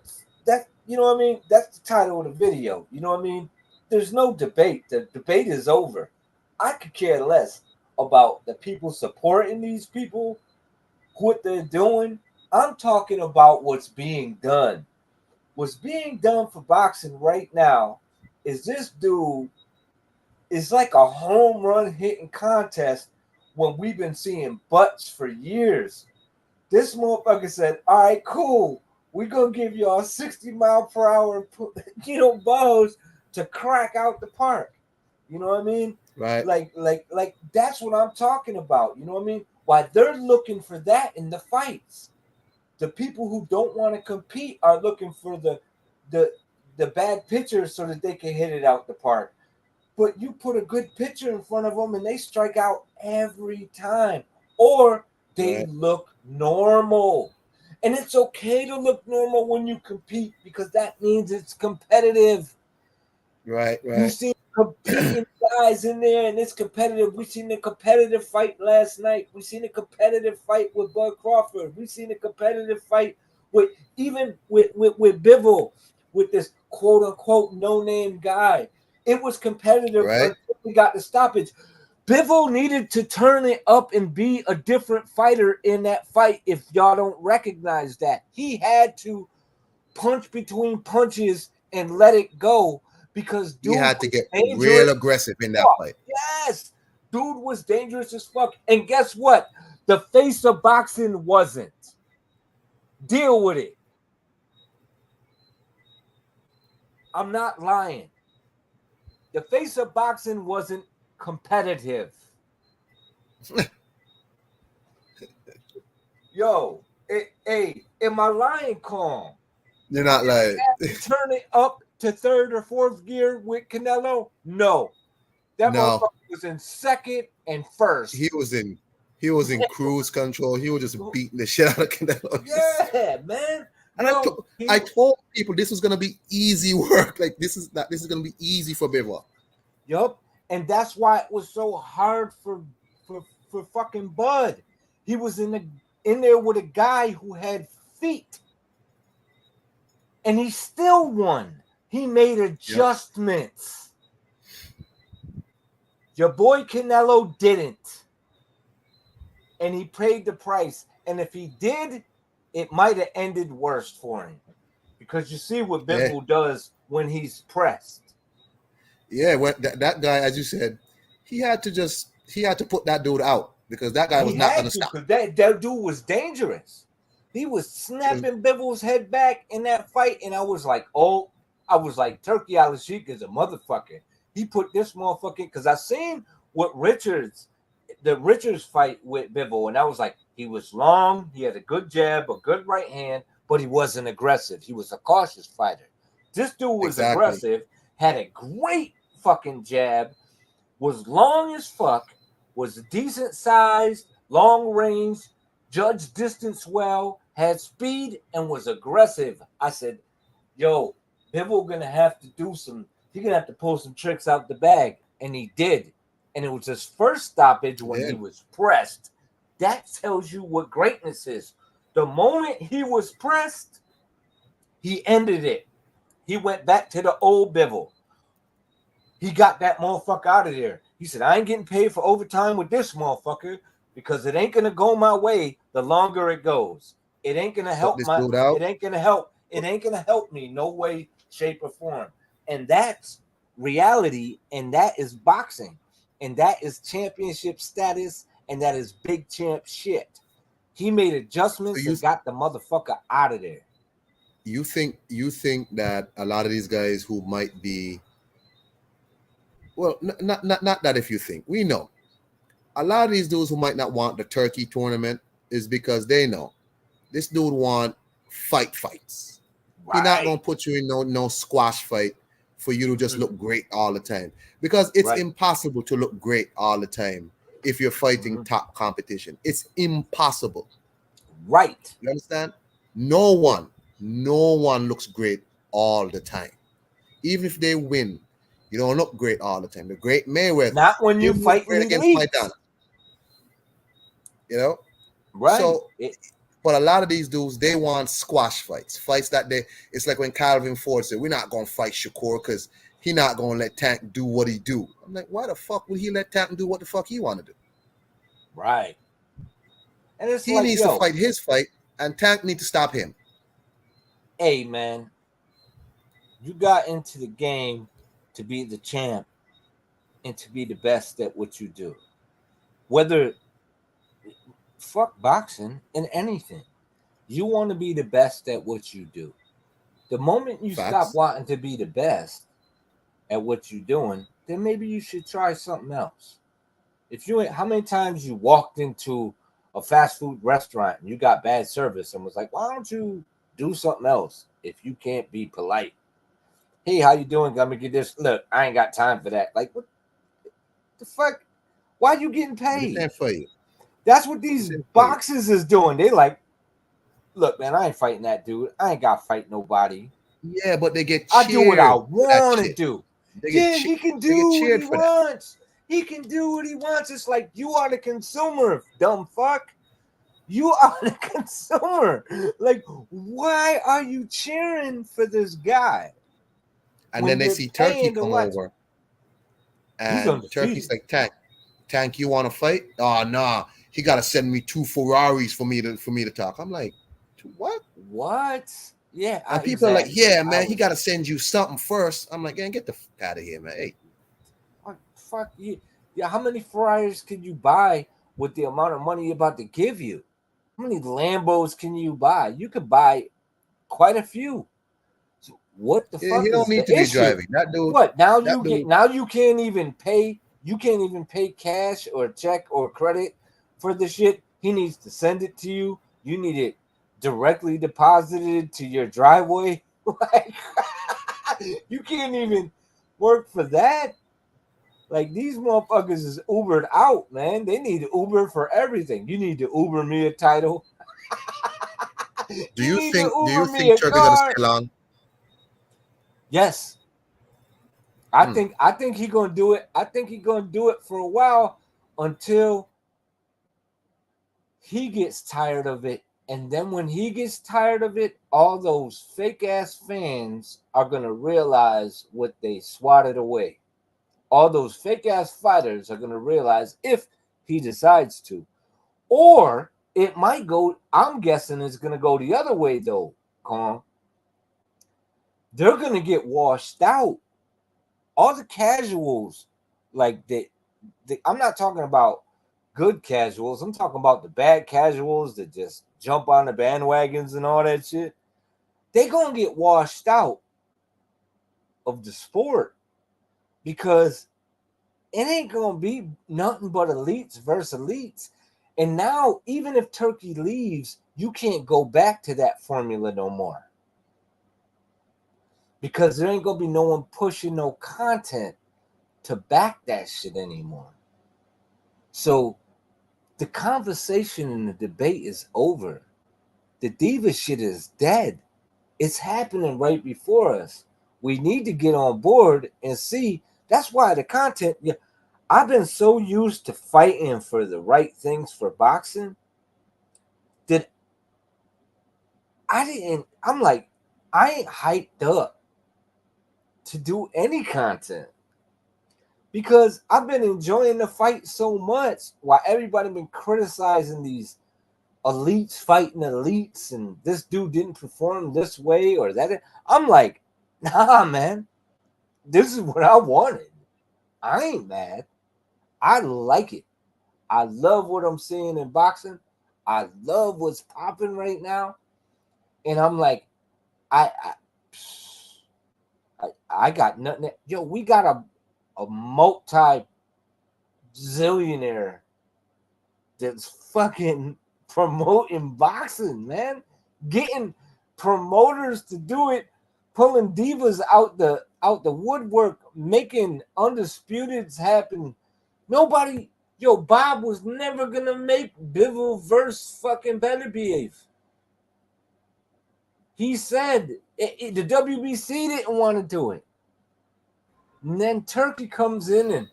you know what I mean? That's the title of the video. You know what I mean? There's no debate. The debate is over. I could care less about the people supporting these people, what they're doing. I'm talking about what's being done. What's being done for boxing right now is this dude is like a home run hitting contest when we've been seeing butts for years. This motherfucker said, all right, cool. We're going to give y'all 60-mile-per-hour, balls to crack out the park. You know what I mean? Right. Like that's what I'm talking about. You know what I mean? Why they're looking for that in the fights. The people who don't want to compete are looking for the bad pitcher so that they can hit it out the park. But you put a good pitcher in front of them and they strike out every time. Or they look normal. And it's okay to look normal when you compete because that means it's competitive. Right. You see competing guys in there and it's competitive. We seen a competitive fight last night. We seen a competitive fight with Bud Crawford. We seen a competitive fight with Bivol, with this quote unquote no-name guy. It was competitive until we got the stoppage. Bivol needed to turn it up and be a different fighter in that fight if y'all don't recognize that. He had to punch between punches and let it go because dude he had to get real aggressive in that fight. Yes. Dude was dangerous as fuck. And guess what? The face of boxing wasn't. Deal with it. I'm not lying. The face of boxing wasn't competitive. Yo, am I lying, Calm? You're not lying. Turn it up to third or fourth gear with Canelo? No. That motherfucker was in second and first. He was in cruise control. He was just beating the shit out of Canelo. Yeah, man. And I told people this was gonna be easy work. Like this is gonna be easy for Bivol. Yup. And that's why it was so hard for fucking Bud. He was in there with a guy who had feet. And he still won. He made adjustments. Yep. Your boy Canelo didn't. And he paid the price. And if he did, it might have ended worse for him. Because you see what Bivol does when he's pressed. Yeah, when that guy, as you said, he had to put that dude out because that guy was not going to stop. That dude was dangerous. He was snapping Bivol's head back in that fight, and I was like, Turkey Al-Sheikh is a motherfucker. He put this motherfucker because I seen the Richards fight with Bivol, and I was like, he was long, he had a good jab, a good right hand, but he wasn't aggressive. He was a cautious fighter. This dude was aggressive, had a great fucking jab, was long as fuck, was decent sized, long range, judged distance well, had speed, and was aggressive. I said, yo, Bivol gonna have to he's gonna have to pull some tricks out the bag. And he did. And it was his first stoppage when he was pressed. That tells you what greatness is. The moment he was pressed, he ended it. He went back to the old Bivol. He got that motherfucker out of there. He said, I ain't getting paid for overtime with this motherfucker because it ain't going to go my way the longer it goes. It ain't going to help it ain't going to help. It ain't going to help me no way, shape, or form. And that's reality, and that is boxing. And that is championship status, and that is big champ shit. He made adjustments and got the motherfucker out of there. You think that a lot of these guys who might be Well, not that if you think. We know. A lot of these dudes who might not want the turkey tournament is because they know this dude want fights. He's not gonna put you in no squash fight for you to just look great all the time, because it's impossible to look great all the time if you're fighting top competition. It's impossible. Right. You understand? No one looks great all the time. Even if they win, you don't look great all the time. The great Mayweather, Not when you fight against elites. Maidana. You know? Right. So, but a lot of these dudes, they want squash fights that it's like when Calvin Ford said, we're not going to fight Shakur because he not going to let Tank do what he do. I'm like, why the fuck would he let Tank do what the fuck he want to do? Right. And it's he needs to fight his fight, and Tank need to stop him. Hey, man, you got into the game to be the champ and to be the best at what you do. Whether fuck boxing and anything, you want to be the best at what you do. The moment you stop wanting to be the best at what you're doing, then maybe you should try something else. If you ain't, how many times you walked into a fast food restaurant and you got bad service and was like, why don't you do something else if you can't be polite? Hey, how you doing? Let me get this. Look, I ain't got time for that. Like, what the fuck? Why are you getting paid? For you. That's what these boxes is doing. They like, look, man, I ain't fighting that dude. I ain't got to fight nobody. Yeah, but they get I do what I want to do. Yeah, he can do what he wants. He can do what he wants. It's like you are the consumer, dumb fuck. You are the consumer. Like, why are you cheering for this guy? And then they see Turkey come over. And Turkey's like, Tank, you want to fight? Oh, nah. He got to send me 2 Ferraris for me to talk. I'm like, what? What? Yeah. And people are like, yeah, man, he got to send you something first. I'm like, yeah, get the fuck out of here, man. Hey. Fuck you. Yeah, how many Ferraris can you buy with the amount of money you're about to give you? How many Lambos can you buy? You could buy quite a few. So what the fuck? He don't need to be driving. That dude. What? Now you can't even pay. You can't even pay cash or check or credit for the shit. He needs to send it to you. You need it directly deposited to your driveway. Like, you can't even work for that. Like, these motherfuckers is Ubered out, man. They need to Uber for everything. You need to Uber me a title. Do you think Turkey's gonna stay long? Yes. I think he's gonna do it. I think he's gonna do it for a while until he gets tired of it. And then when he gets tired of it, all those fake ass fans are gonna realize what they swatted away. All those fake ass fighters are gonna realize if he decides to. Or it might go, I'm guessing it's gonna go the other way though, Kong. They're gonna get washed out. All the casuals, like I'm not talking about good casuals. I'm talking about the bad casuals that just jump on the bandwagons and all that shit. They're going to get washed out of the sport because it ain't going to be nothing but elites versus elites. And now, even if Turkey leaves, you can't go back to that formula no more. Because there ain't going to be no one pushing no content to back that shit anymore. So the conversation and the debate is over. The diva shit is dead. It's happening right before us. We need to get on board and see. That's why the content, I've been so used to fighting for the right things for boxing that I ain't hyped up to do any content because I've been enjoying the fight so much while everybody been criticizing these elites fighting elites and this dude didn't perform this way or that. I'm like, nah, man, this is what I wanted. I ain't mad. I like it. I love what I'm seeing in boxing. I love what's popping right now. And I'm like, I got nothing. Yo, we got a multi-zillionaire that's fucking promoting boxing, man. Getting promoters to do it, pulling divas out the woodwork, making undisputeds happen. Nobody, Bob was never gonna make Bivol versus fucking Beterbiev. He said the WBC didn't want to do it. And then Turkey comes in and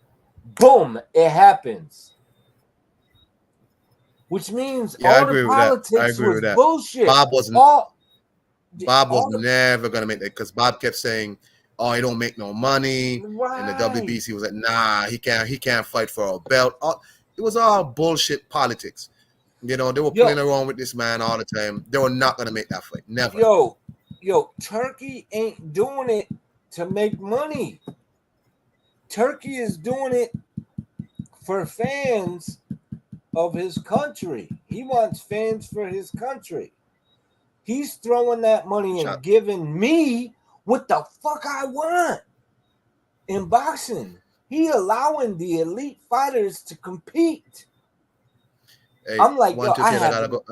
boom, it happens. Which means all the politics was bullshit. Bob was never gonna make that because Bob kept saying, "Oh, he don't make no money," right. And the WBC was like, "Nah, he can't fight for a belt." It was all bullshit politics. You know, they were playing around with this man all the time. They were not gonna make that fight. Never. Turkey ain't doing it to make money. Turkey is doing it for fans of his country. He wants fans for his country. He's throwing that money and giving me what the fuck I want in boxing. He allowing the elite fighters to compete. Hey, I'm like, I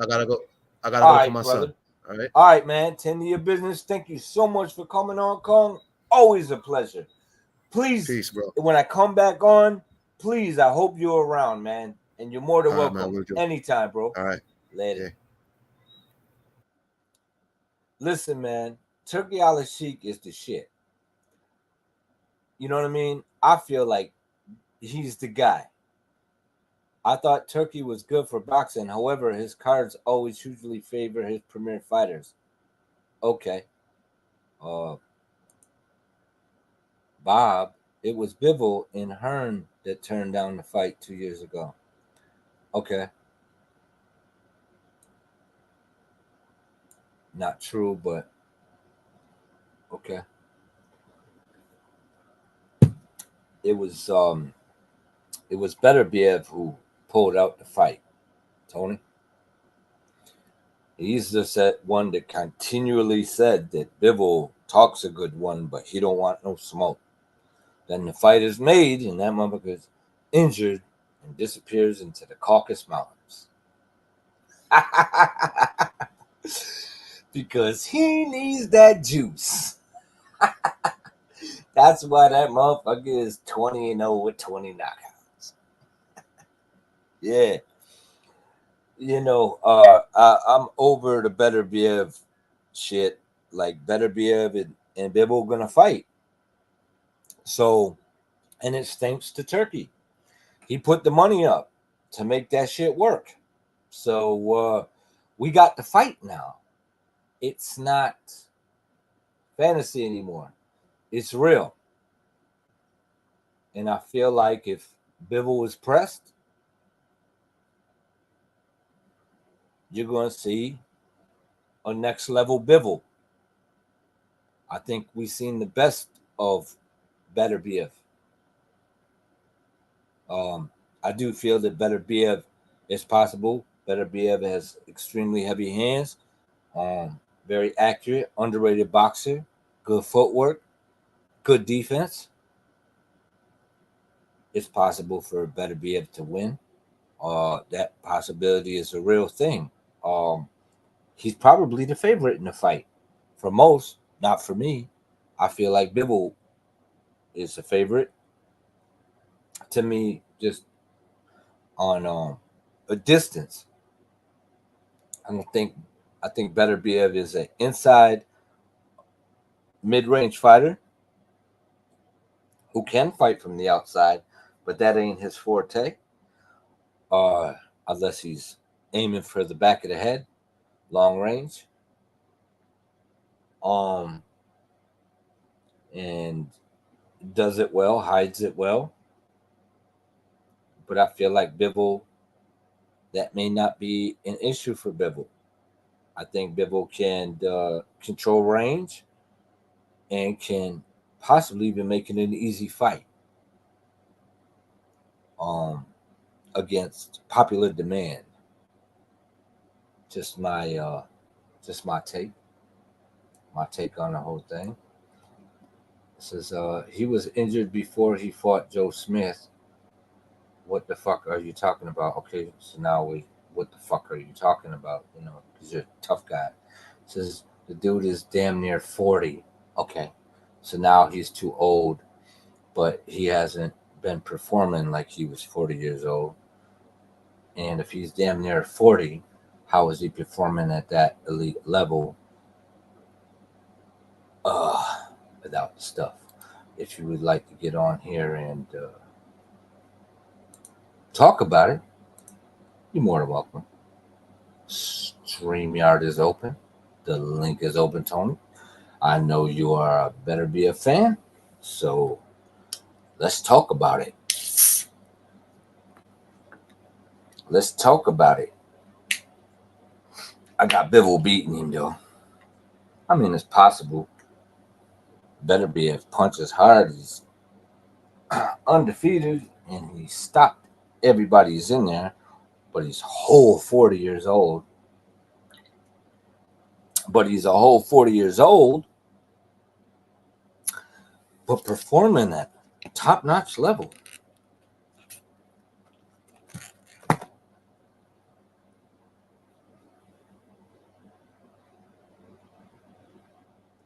gotta go for my son. All right, man. Tend to your business. Thank you so much for coming on, Kong. Always a pleasure. Please, peace, bro. When I come back on, please, I hope you're around, man. And you're more than welcome. Man, anytime, bro. All right. Later. Yeah. Listen, man. Turki Al-Sheikh is the shit. You know what I mean? I feel like he's the guy. I thought Turkey was good for boxing. However, his cards always usually favor his premier fighters. Okay. Bob, it was Bivol and Hearn that turned down the fight 2 years ago. Okay. Not true, but okay. It was Beterbiev who pulled out the fight, Tony. He's the one that continually said that Bivol talks a good one, but he don't want no smoke. Then the fight is made, and that motherfucker's injured and disappears into the Caucasus Mountains. Because he needs that juice. That's why that motherfucker is 20-0 with 20 knockouts. Yeah. You know, I'm over the Beterbiev shit. Like, Beterbiev and Bivol gonna fight. So, and it's thanks to Turkey. He put the money up to make that shit work. So, we got the fight now. It's not fantasy anymore. It's real. And I feel like if Bivol was pressed, you're going to see a next level Bivol. I think we've seen the best of Beterbiev. I do feel that Beterbiev is possible. Beterbiev has extremely heavy hands. Very accurate, underrated boxer, good footwork, good defense. It's possible for Beterbiev to win. That possibility is a real thing. He's probably the favorite in the fight. For most, not for me. I feel like Bivol is the favorite. To me, just on a distance. I think Beterbiev is an inside mid-range fighter who can fight from the outside, but that ain't his forte. Unless he's aiming for the back of the head, long range. And does it well, hides it well. But I feel like Bivol, that may not be an issue for Bivol. I think Bivol can control range and can possibly even make it an easy fight against popular demand. Just my take on the whole thing. It says he was injured before he fought Joe Smith. What the fuck are you talking about? Okay, so now what the fuck are you talking about? You know, because you're a tough guy. It says the dude is damn near 40. Okay, so now he's too old, but he hasn't been performing like he was 40 years old. And if he's damn near 40, how is he performing at that elite level without stuff? If you would like to get on here and talk about it, you're more than welcome. StreamYard is open. The link is open, Tony. I know you are better be a fan, so let's talk about it. Let's talk about it. I got Bivol beating him, though. I mean, it's possible. Better be if punches hard. He's undefeated, and he stopped everybody who's in there, but he's whole 40 years old. But he's a whole 40 years old, but performing at top-notch level.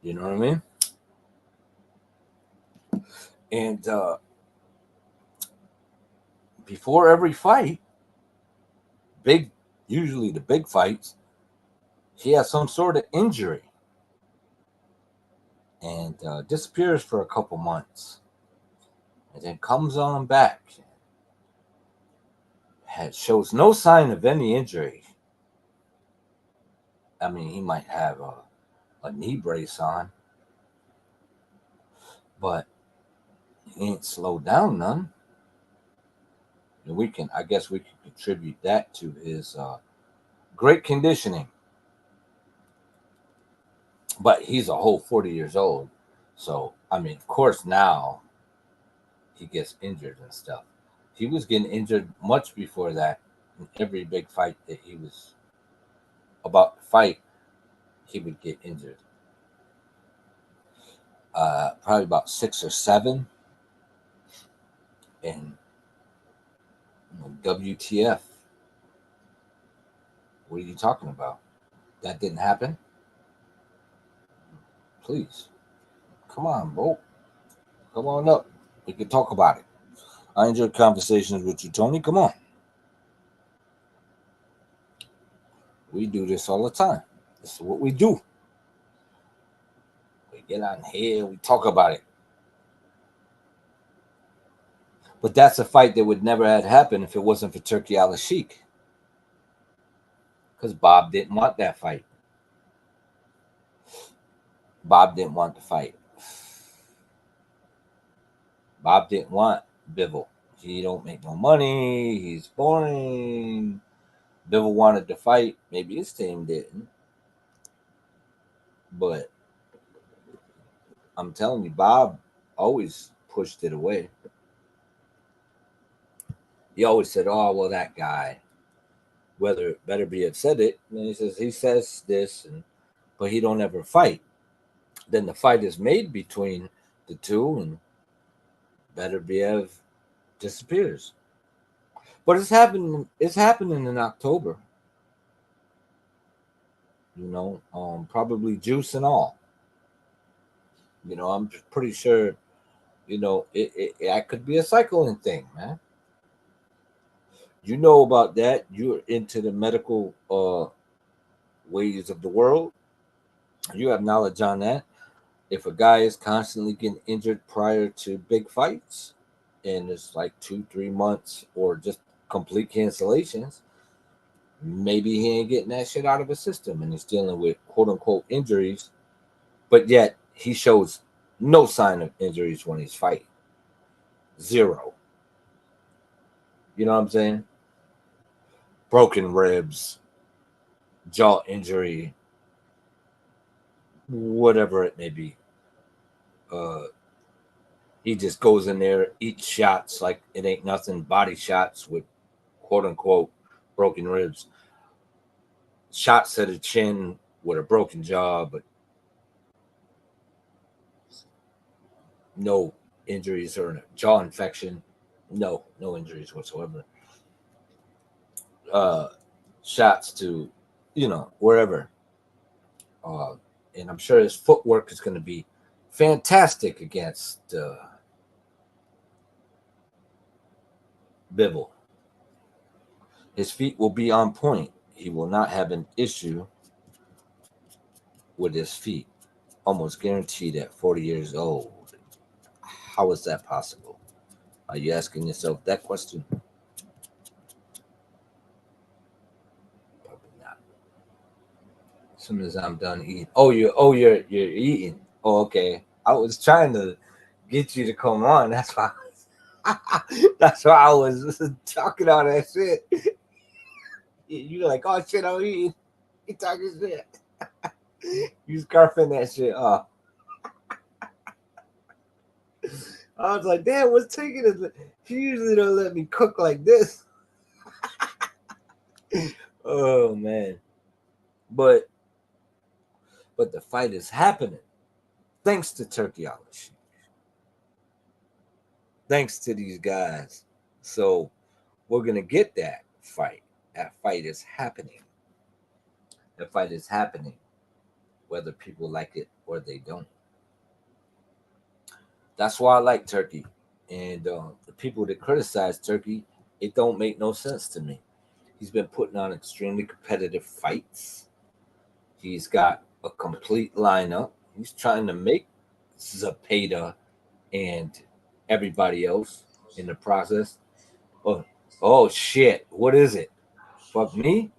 You know what I mean? And before every fight, usually the big fights, he has some sort of injury and disappears for a couple months and then comes on back. Shows no sign of any injury. I mean, he might have a knee brace on, but he ain't slowed down none. And I guess we can contribute that to his great conditioning. But he's a whole 40 years old. So, I mean, of course, now he gets injured and stuff. He was getting injured much before that. In every big fight that he was about to fight, he would get injured. Probably about 6 or 7. And WTF? What are you talking about? That didn't happen? Please. Come on, bro. Come on up. We can talk about it. I enjoy conversations with you, Tony. Come on. We do this all the time. This is what we do. We get on here, we talk about it. But that's a fight that would never have happened if it wasn't for Turki Al-Sheikh. Because Bob didn't want that fight. Bob didn't want the fight. Bob didn't want Bivol. He don't make no money. He's boring. Bivol wanted to fight. Maybe his team didn't. But I'm telling you, Bob always pushed it away. He always said, oh, well, that guy. Whether Beterbiev said it, and he says this, but he don't ever fight. Then the fight is made between the two, and Beterbiev disappears. But it's happening in October. You know, probably juice and all. You know, I'm pretty sure, you know, it could be a cycling thing, man. You know about that. You're into the medical ways of the world. You have knowledge on that. If a guy is constantly getting injured prior to big fights, and it's like 2-3 months or just complete cancellations, maybe he ain't getting that shit out of his system, and he's dealing with quote unquote injuries, but yet he shows no sign of injuries when he's fighting. 0. You know what I'm saying? Broken ribs, jaw injury, whatever it may be. He just goes in there, eats shots like it ain't nothing, body shots with quote unquote broken ribs, shots to the chin with a broken jaw, but No injuries or jaw infection. No injuries whatsoever. Shots to, wherever. Uh, and I'm sure his footwork is going to be fantastic against Bivol. His feet will be on point. He will not have an issue with his feet. Almost guaranteed at 40 years old. How is that possible? Are you asking yourself that question? Probably not. As soon as I'm done eating. You're eating. Oh, okay. I was trying to get you to come on. That's why. That's why I was talking all that shit. You're like, oh shit, I'm eating. You talking shit. You scarfing that shit off. I was like, damn, what's taking this? She usually don't let me cook like this. Oh man. But the fight is happening. Thanks to Turki Al Sheikh. Thanks to these guys. So we're gonna get that fight. That fight is happening. That fight is happening, whether people like it or they don't. That's why I like Turki. And the people that criticize Turki, it don't make no sense to me. He's been putting on extremely competitive fights. He's got a complete lineup. He's trying to make Zepeda and everybody else in the process. Oh shit! What is it? Fuck me?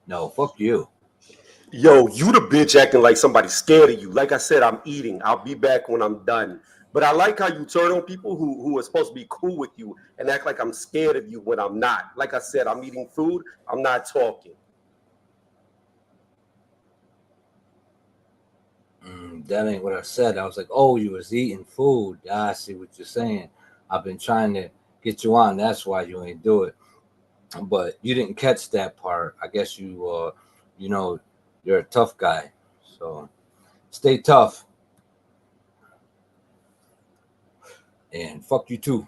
No, fuck you. Yo, you the bitch acting like somebody's scared of you. Like I said, I'm eating. I'll be back when I'm done. But I like how you turn on people who are supposed to be cool with you and act like I'm scared of you when I'm not. Like I said, I'm eating food. I'm not talking. That ain't what I said. I was like, oh, you was eating food. I see what you're saying. I've been trying to get you on. That's why you ain't do it. But you didn't catch that part. I guess you, you're a tough guy. So stay tough. And fuck you too.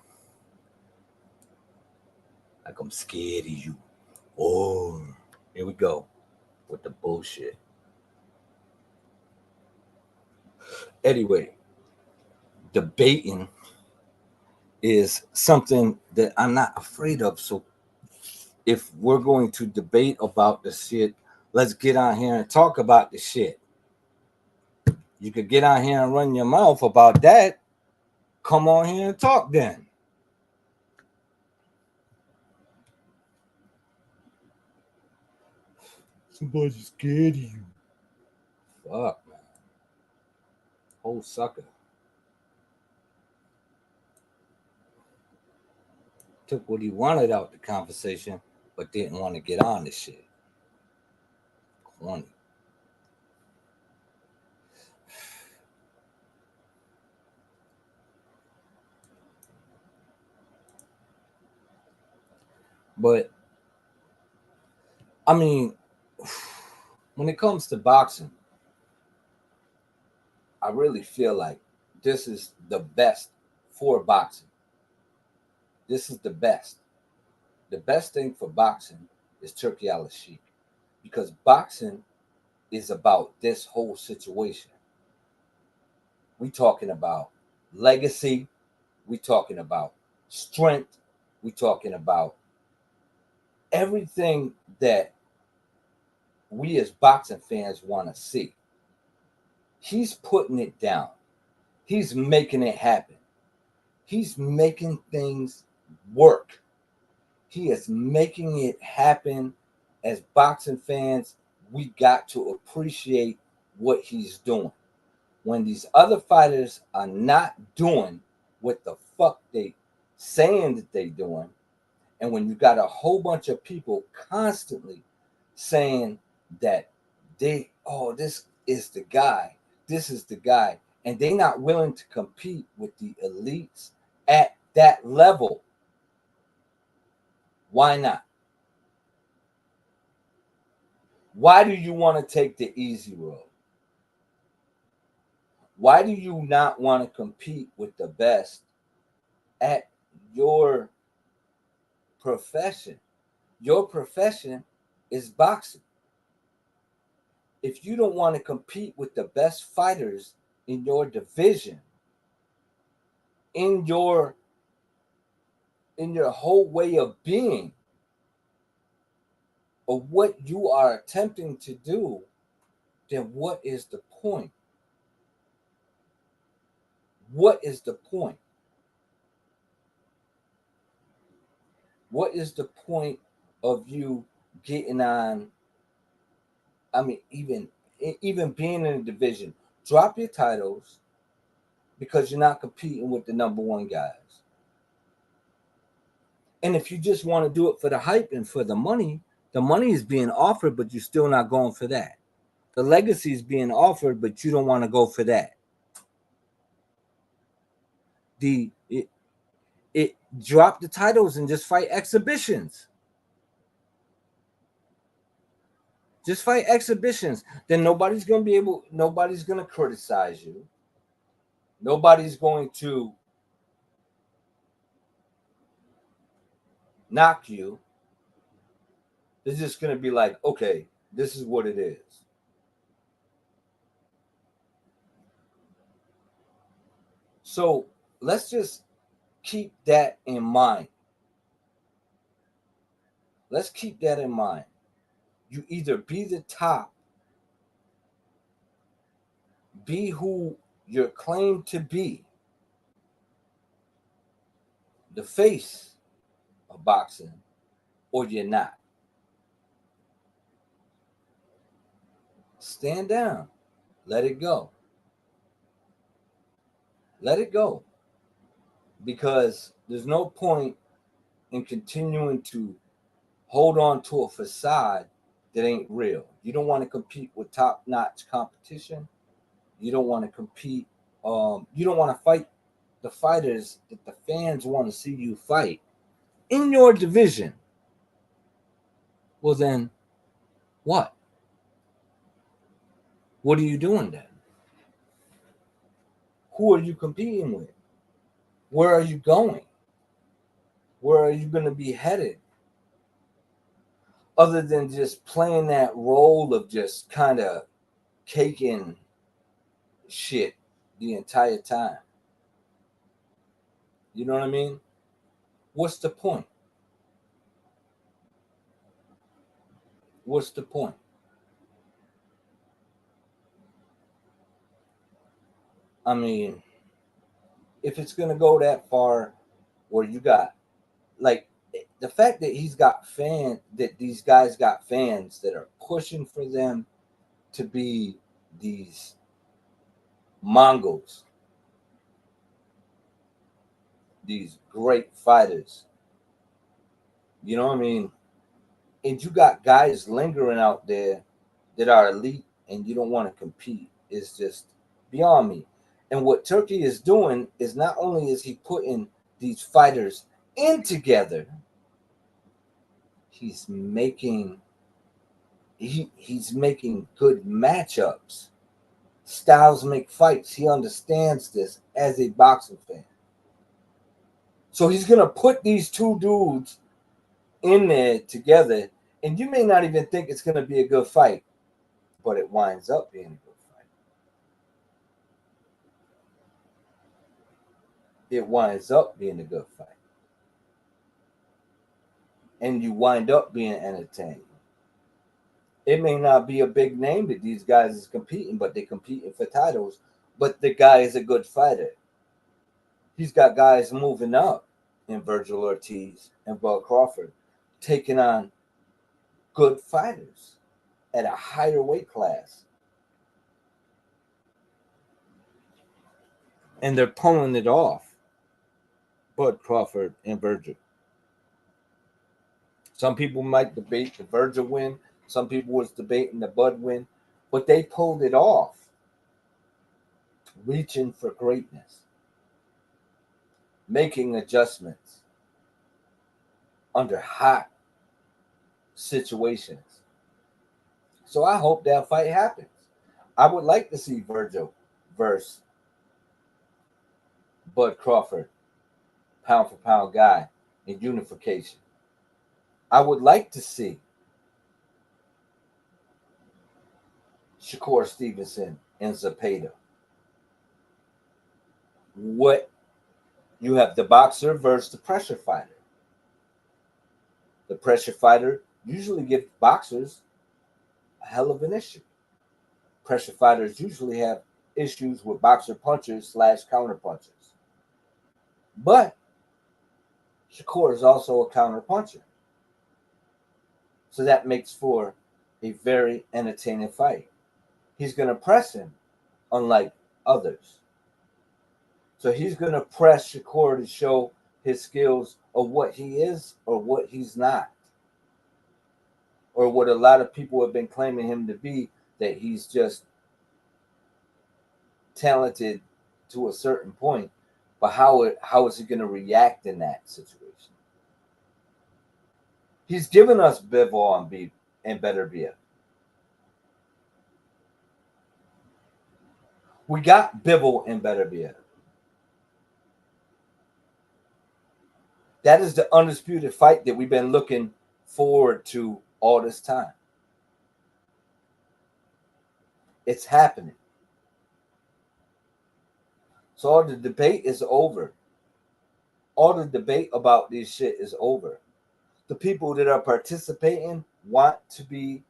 Like I'm scared of you. Oh, here we go with the bullshit. Anyway, debating is something that I'm not afraid of. So if we're going to debate about the shit, let's get on here and talk about the shit. You could get on here and run your mouth about that. Come on here and talk then. Somebody's scared of you. Fuck, man. Whole sucker. Took what he wanted out the conversation, but didn't want to get on the shit. Corny. But I mean, when it comes to boxing, I really feel like this is the best for boxing. This is the best. The best thing for boxing is Turki Al Sheikh, because boxing is about this whole situation. We talking about legacy. We talking about strength. We talking about everything that we as boxing fans want to see. He's putting it down. He's making it happen. He's making things work. He is making it happen. As boxing fans, we got to appreciate what he's doing. When these other fighters are not doing what the fuck they saying that they doing, and when you got a whole bunch of people constantly saying that this is the guy, this is the guy, and they not willing to compete with the elites at that level, why not? Why do you want to take the easy road? Why do you not want to compete with the best at your profession? Your profession is boxing. If you don't want to compete with the best fighters in your division, in your whole way of being, of what you are attempting to do, then what is the point? What is the point? What is the point of you getting on? I mean, even being in a division, drop your titles because you're not competing with the number one guys. And if you just want to do it for the hype and for the money is being offered, but you're still not going for that. The legacy is being offered, but you don't want to go for that. It drop the titles and just fight exhibitions. Just fight exhibitions. Then nobody's going to criticize you. Nobody's going to knock you. They're just going to be like, okay, this is what it is. So let's just keep that in mind. Let's keep that in mind. You either be the top, be who you're claimed to be, the face of boxing, or you're not. Stand down. Let it go. Let it go. Because there's no point in continuing to hold on to a facade that ain't real. You don't want to compete with top-notch competition. You don't want to compete. You don't want to fight the fighters that the fans want to see you fight in your division. Well, then what? What are you doing then? Who are you competing with? Where are you going? Where are you going to be headed? Other than just playing that role of just kind of caking shit the entire time. You know what I mean? What's the point? What's the point? I mean, if it's going to go that far where you got, like, the fact that these guys got fans that are pushing for them to be these Mongols, these great fighters. You know what I mean? And you got guys lingering out there that are elite and you don't want to compete. It's just beyond me. And what Turkey is doing is not only is he putting these fighters in together, he's making good matchups. Styles make fights. He understands this as a boxing fan. So he's going to put these two dudes in there together, and you may not even think it's going to be a good fight, but it winds up being a good fight. It winds up being a good fight. And you wind up being entertained. It may not be a big name that these guys is competing, but they're competing for titles. But the guy is a good fighter. He's got guys moving up in Virgil Ortiz and Bud Crawford, taking on good fighters at a higher weight class. And they're pulling it off, Bud Crawford and Virgil. Some people might debate the Virgil win. Some people was debating the Bud win. But they pulled it off, reaching for greatness, making adjustments under hot situations. So I hope that fight happens. I would like to see Virgil versus Bud Crawford, pound for pound guy in unification. I would like to see Shakur Stevenson and Zepeda. What you have the boxer versus the pressure fighter. The pressure fighter usually gives boxers a hell of an issue. Pressure fighters usually have issues with boxer punchers / counter punchers. But Shakur is also a counter puncher. So that makes for a very entertaining fight. He's going to press him, unlike others. So he's going to press Shakur to show his skills of what he is or what he's not. Or what a lot of people have been claiming him to be, that he's just talented to a certain point. But how is he going to react in that situation? He's given us Bivol and Beterbiev. We got Bivol and Beterbiev. That is the undisputed fight that we've been looking forward to all this time. It's happening. So all the debate is over. All the debate about this shit is over. The people that are participating want to be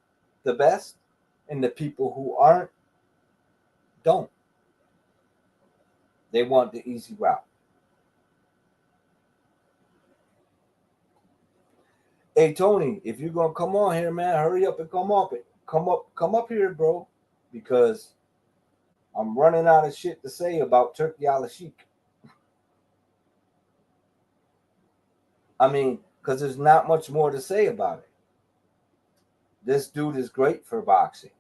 the best, and the people who aren't don't. They want the easy route. Hey Tony, if you're gonna come on here, man, hurry up and come up here, bro, because I'm running out of shit to say about Turki Al-Sheikh. I mean, because there's not much more to say about it. This dude is great for boxing.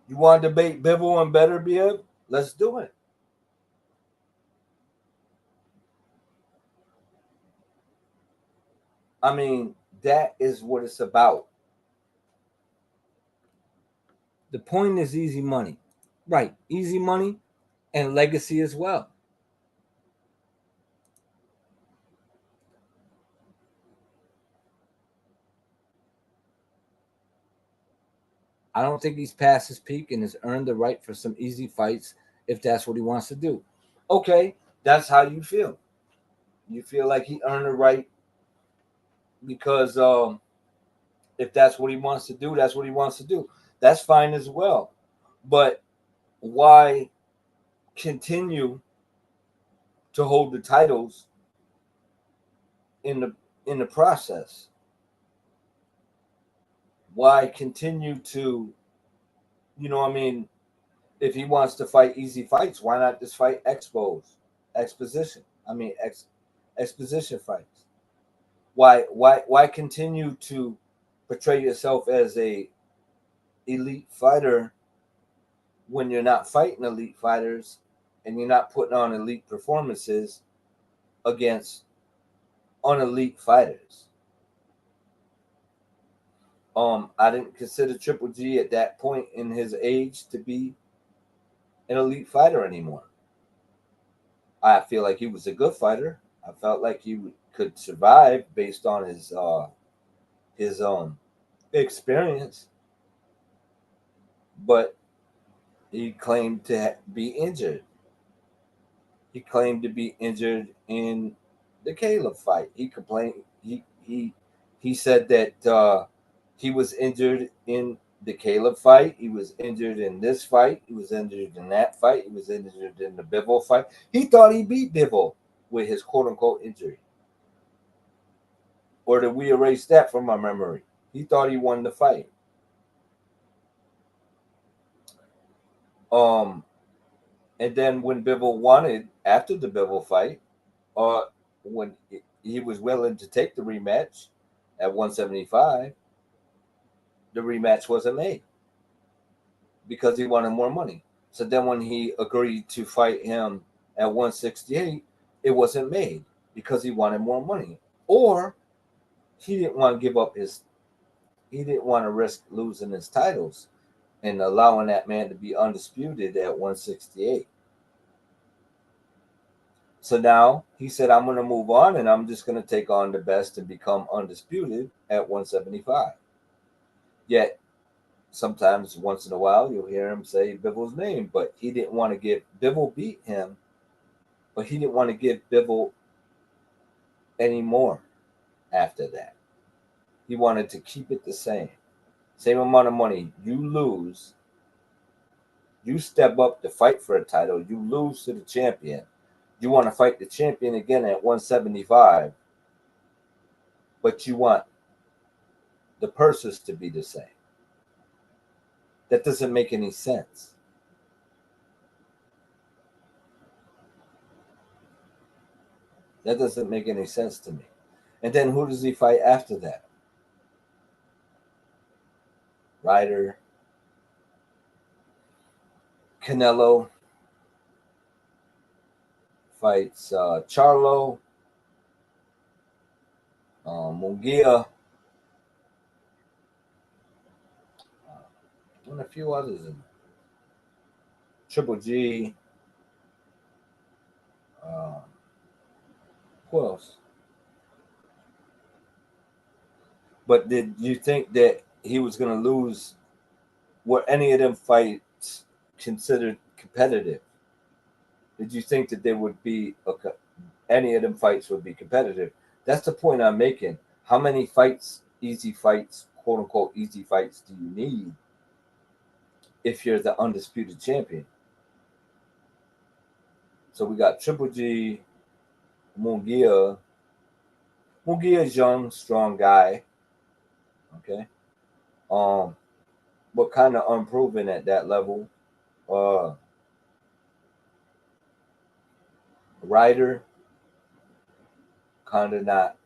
You want to debate Bivol and Beterbiev? Let's do it. I mean, that is what it's about. The point is easy money. Right, easy money and legacy as well. I don't think he's past his peak and has earned the right for some easy fights if that's what he wants to do. Okay, that's how you feel. You feel like he earned the right because if that's what he wants to do, that's what he wants to do. That's fine as well. But why continue to hold the titles in the process? Why continue to, if he wants to fight easy fights, why not just fight exposition fights? Why continue to portray yourself as a elite fighter when you're not fighting elite fighters and you're not putting on elite performances against unelite fighters? I didn't consider Triple G at that point in his age to be an elite fighter anymore. I feel like he was a good fighter. I felt like he could survive based on his experience, but he claimed to be injured. He claimed to be injured in the Caleb fight. He complained. He said that he was injured in the Caleb fight. He was injured in this fight. He was injured in that fight. He was injured in the Bivol fight. He thought he beat Bivol with his quote-unquote injury. Or did we erase that from our memory? He thought he won the fight. And then when Bivol wanted, after the Bivol fight, when he was willing to take the rematch at 175, the rematch wasn't made because he wanted more money. So then when he agreed to fight him at 168, it wasn't made because he wanted more money. Or he didn't want to give up he didn't want to risk losing his titles and allowing that man to be undisputed at 168. So now he said, I'm going to move on and I'm just going to take on the best and become undisputed at 175. Yet, sometimes once in a while, you'll hear him say Bivol's name, but he didn't want to give Bivol beat him, but he didn't want to give Bivol any more after that. He wanted to keep it the same. Same amount of money. You lose. You step up to fight for a title. You lose to the champion. You want to fight the champion again at 175, but you want the purses to be the same. That doesn't make any sense. That doesn't make any sense to me. And then who does he fight after that? Ryder, Canelo fights Charlo, Munguia, and a few others in there. Triple G. Who else? But did you think that he was going to lose? Were any of them fights considered competitive? Did you think that there would be any of them fights would be competitive? That's the point I'm making. How many fights, easy fights, quote unquote easy fights, do you need if you're the undisputed champion? So we got Triple G, Munguia. Munguia's young, strong guy. Okay. But kind of unproven at that level. Ryder, kind of not,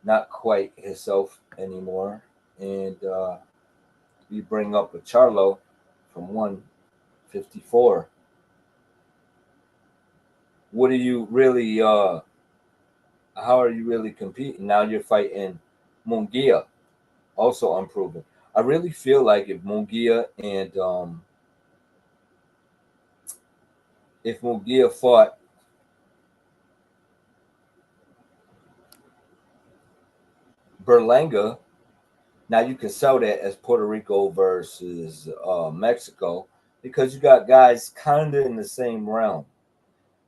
not quite himself anymore. And we bring up a Charlo from 154. What are you really, how are you really competing? Now you're fighting Munguia, also unproven. I really feel like if Munguia fought Berlanga, now you can sell that as Puerto Rico versus Mexico because you got guys kind of in the same realm.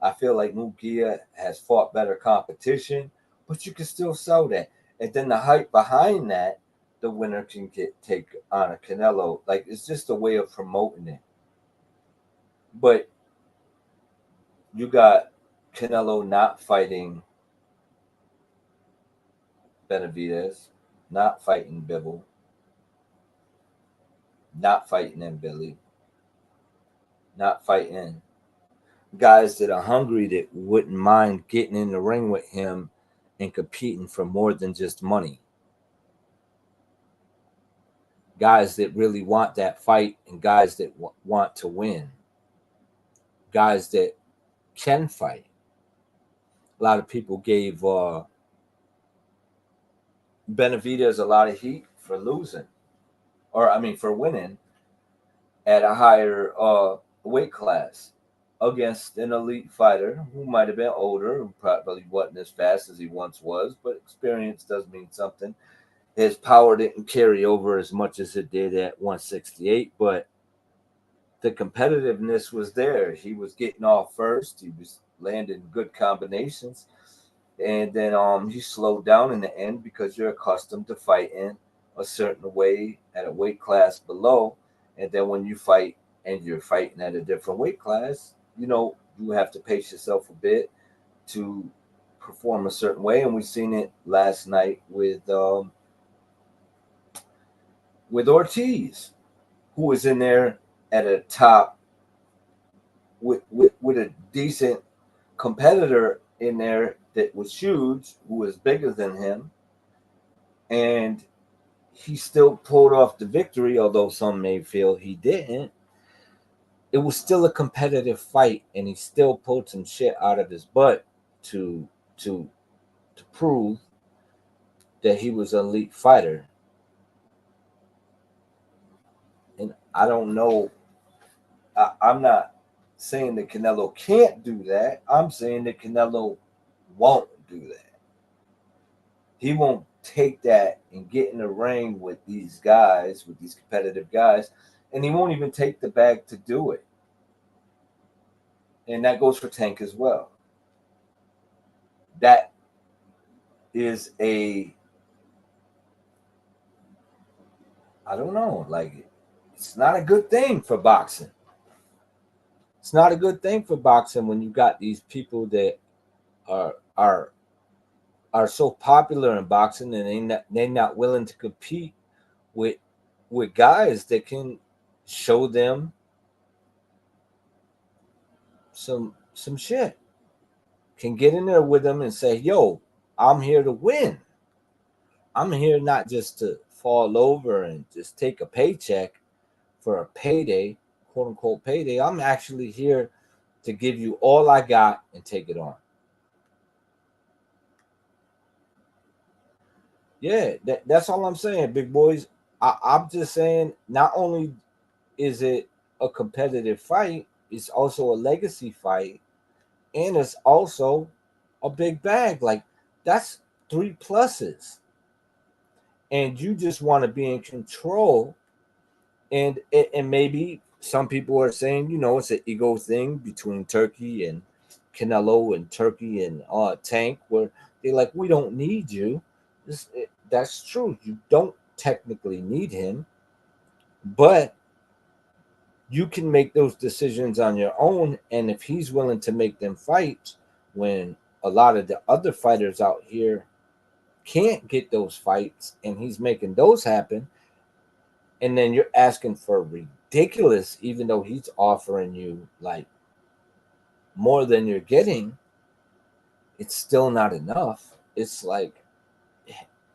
I feel like Munguia has fought better competition, but you can still sell that. And then the hype behind that, the winner can take on a Canelo. Like, it's just a way of promoting it. But you got Canelo not fighting Benavidez, not fighting Bivol, not fighting Billy, not fighting guys that are hungry that wouldn't mind getting in the ring with him and competing for more than just money. Guys that really want that fight and guys that want to win. Guys that can fight. A lot of people gave Benavidez a lot of heat for losing. For winning at a higher weight class against an elite fighter who might have been older and probably wasn't as fast as he once was, but experience does mean something. His power didn't carry over as much as it did at 168, but the competitiveness was there. He was getting off first. He was landing good combinations. And then he slowed down in the end because you're accustomed to fighting a certain way at a weight class below. And then when you fight and you're fighting at a different weight class, you have to pace yourself a bit to perform a certain way. And we've seen it last night with Ortiz, who was in there at a top with a decent competitor in there that was huge, who was bigger than him. And he still pulled off the victory, although some may feel he didn't. It was still a competitive fight, and he still pulled some shit out of his butt to prove that he was an elite fighter. And I don't know. I'm not saying that Canelo can't do that. I'm saying that Canelo won't do that. He won't take that and get in the ring with these guys, with these competitive guys, and he won't even take the bag to do it. And that goes for Tank as well. That is I don't know, like, it's not a good thing for boxing. It's not a good thing for boxing when you got these people that are so popular in boxing and they're not willing to compete with guys that can show them some shit. Can get in there with them and say, yo, I'm here to win. I'm here not just to fall over and just take a paycheck for a payday, quote unquote payday. I'm actually here to give you all I got and take it on. Yeah, that's all I'm saying, big boys. I'm just saying, not only is it a competitive fight, it's also a legacy fight, and it's also a big bag. Like, that's 3 pluses. And you just want to be in control. And maybe some people are saying, it's an ego thing between Turkey and Canelo and Turkey and Tank, where they're like, we don't need you. That's true. You don't technically need him, but you can make those decisions on your own. And if he's willing to make them fight when a lot of the other fighters out here can't get those fights and he's making those happen, and then you're asking for ridiculous, even though he's offering you like more than you're getting, it's still not enough. It's like,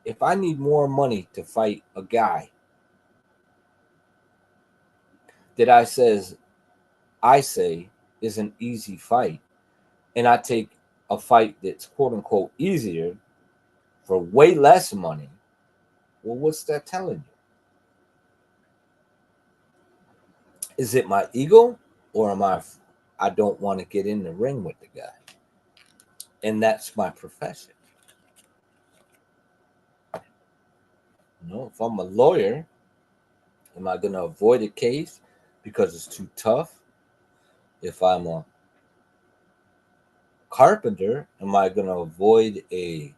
if I need more money to fight a guy that I say is an easy fight, and I take a fight that's quote unquote easier for way less money, well, what's that telling you? Is it my ego, or I don't want to get in the ring with the guy? And that's my profession. If I'm a lawyer, am I going to avoid a case because it's too tough? If I'm a carpenter, am I going to avoid a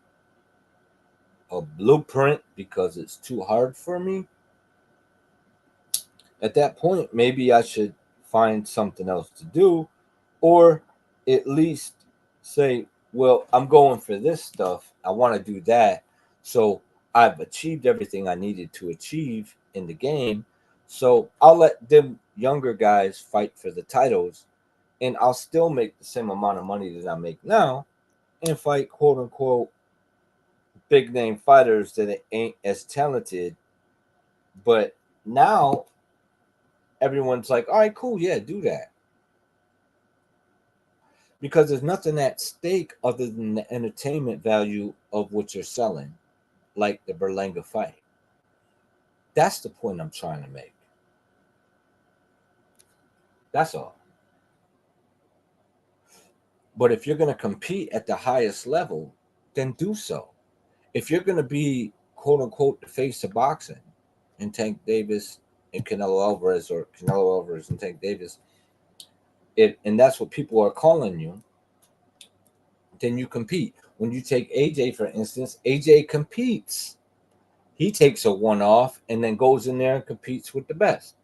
blueprint because it's too hard for me? At that point, maybe I should find something else to do, or at least say, well, I'm going for this stuff. I want to do that. So I've achieved everything I needed to achieve in the game. So I'll let them younger guys fight for the titles, and I'll still make the same amount of money that I make now and fight quote unquote big name fighters that ain't as talented. But now everyone's like, all right, cool, yeah, do that. Because there's nothing at stake other than the entertainment value of what you're selling, like the Berlanga fight. That's the point I'm trying to make. That's all. But if you're going to compete at the highest level, then do so. If you're going to be, quote unquote, the face of boxing, and Tank Davis and Canelo Alvarez, or Canelo Alvarez and Tank Davis, and that's what people are calling you, then you compete. When you take AJ, for instance, AJ competes. He takes a one-off and then goes in there and competes with the best.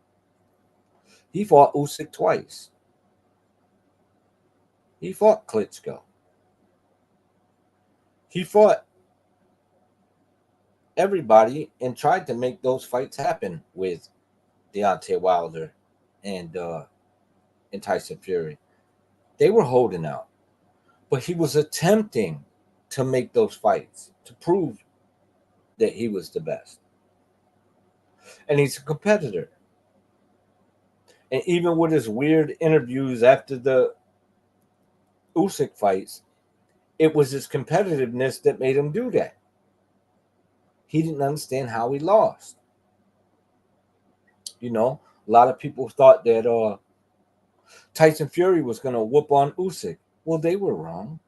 He fought Usyk twice. He fought Klitschko. He fought everybody and tried to make those fights happen with Deontay Wilder and Tyson Fury. They were holding out, but he was attempting to make those fights to prove that he was the best. And he's a competitor. And even with his weird interviews after the Usyk fights, it was his competitiveness that made him do that. He didn't understand how he lost. A lot of people thought that Tyson Fury was going to whoop on Usyk. Well, they were wrong.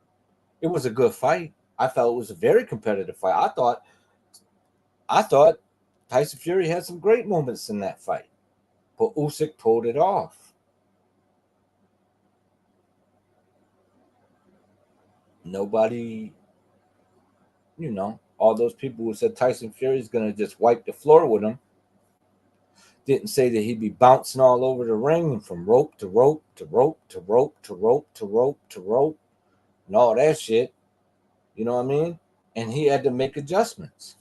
It was a good fight. I felt it was a very competitive fight. I thought Tyson Fury had some great moments in that fight, but Usyk pulled it off. Nobody, all those people who said Tyson Fury is going to just wipe the floor with him didn't say that he'd be bouncing all over the ring from rope to rope to rope to rope to rope to rope to rope and all that shit. You know what I mean? And he had to make adjustments.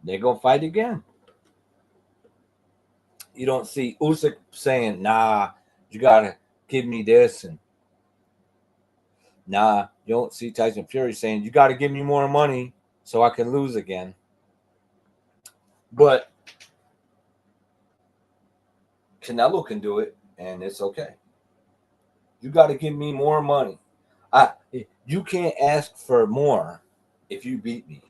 They're going to fight again. You don't see Usyk saying, nah, you got to give me this. And nah, you don't see Tyson Fury saying, you got to give me more money so I can lose again. But Canelo can do it, and it's okay. You got to give me more money. You can't ask for more if you beat me.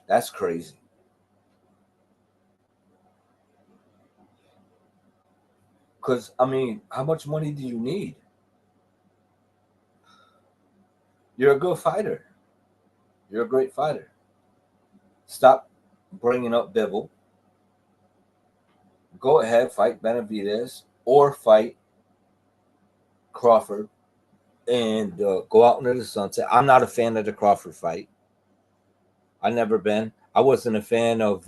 That's crazy. Because, I mean, how much money do you need? You're a good fighter. You're a great fighter. Stop bringing up Bivol. Go ahead, fight Benavidez or fight Crawford and go out into the sunset. I'm not a fan of the Crawford fight. I never been. I wasn't a fan of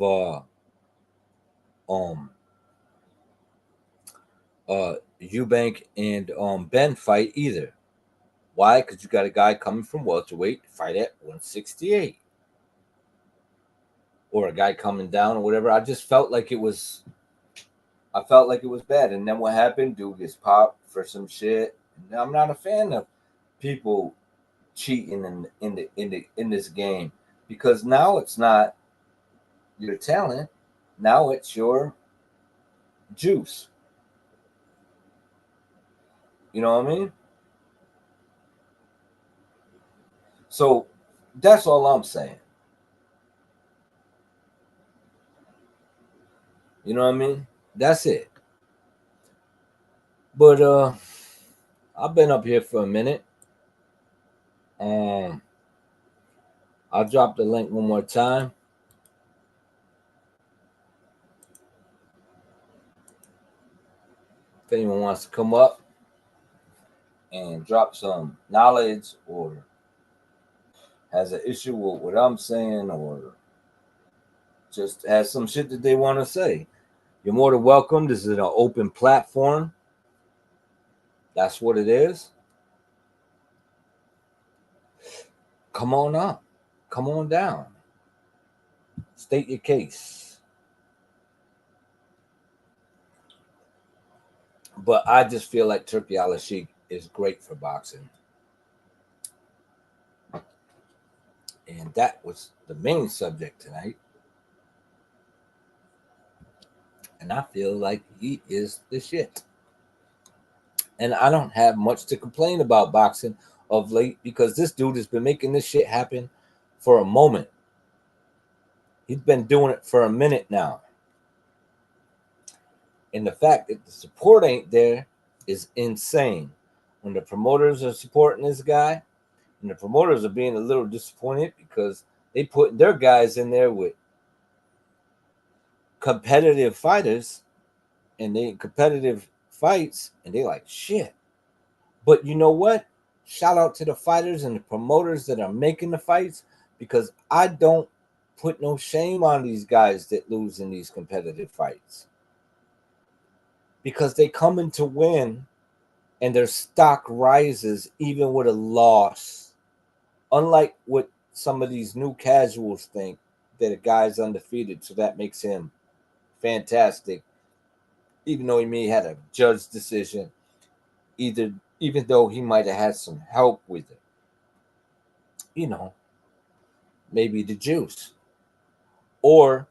Eubank and Ben fight either. Why? Because you got a guy coming from welterweight fight at 168, or a guy coming down or whatever. I just felt like it was. I felt like it was bad. And then what happened? Dude gets popped for some shit. And I'm not a fan of people cheating in this game, because now it's not your talent. Now it's your juice. You know what I mean? So that's all I'm saying. You know what I mean? That's it. But I've been up here for a minute. I'll drop the link one more time. If anyone wants to come up and drop some knowledge or has an issue with what I'm saying or just has some shit that they want to say, you're more than welcome. This is an open platform. That's what it is. Come on up. Come on down. State your case. But I just feel like Turki Al-Sheikh is great for boxing. And that was the main subject tonight. And I feel like he is the shit. And I don't have much to complain about boxing of late, because this dude has been making this shit happen for a moment. He's been doing it for a minute now. And the fact that the support ain't there is insane. When the promoters are supporting this guy, and the promoters are being a little disappointed because they put their guys in there with competitive fighters and they competitive fights, and they like shit. But you know what? Shout out to the fighters and the promoters that are making the fights, because I don't put no shame on these guys that lose in these competitive fights, because they come in to win and their stock rises even with a loss. Unlike what some of these new casuals think, that a guy's undefeated, so that makes him fantastic, even though he may have had a judge decision, even though he might have had some help with it. You know, maybe the juice. Or,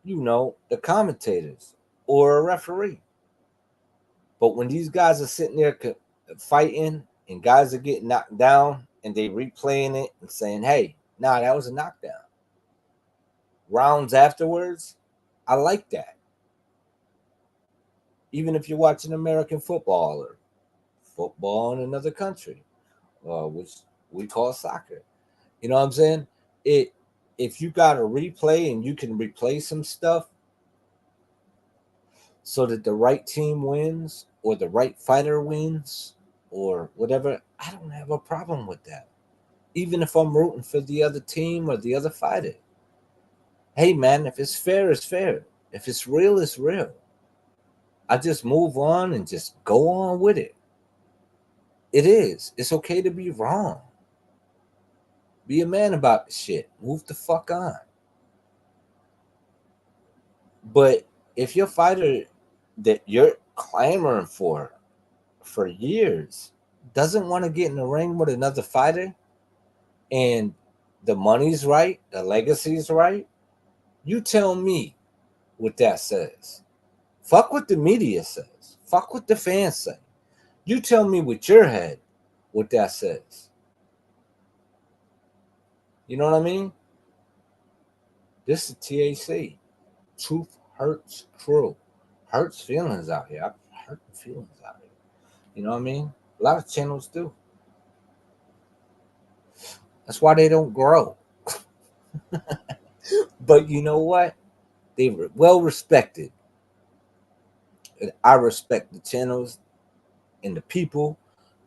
the commentators or a referee. But when these guys are sitting there fighting and guys are getting knocked down and they replaying it and saying, hey, nah, that was a knockdown. rounds afterwards, I like that. Even if you're watching American football or football in another country, which we call soccer. You know what I'm saying? If you got a replay and you can replay some stuff so that the right team wins or the right fighter wins or whatever, I don't have a problem with that. Even if I'm rooting for the other team or the other fighter. Hey man, if it's fair, it's fair. If it's real, it's real. I just move on and just go on with it. It is. It's okay to be wrong. Be a man about the shit. Move the fuck on. But if your fighter that you're clamoring for years doesn't want to get in the ring with another fighter and the money's right, the legacy's right, you tell me what that says. Fuck what the media says. Fuck what the fans say. You tell me with your head what that says. You know what I mean? This is TAC. Truth hurts crew. Hurts feelings out here. I'm hurting feelings out here. You know what I mean? A lot of channels do. That's why they don't grow. But you know what? They were well respected. And I respect the channels and the people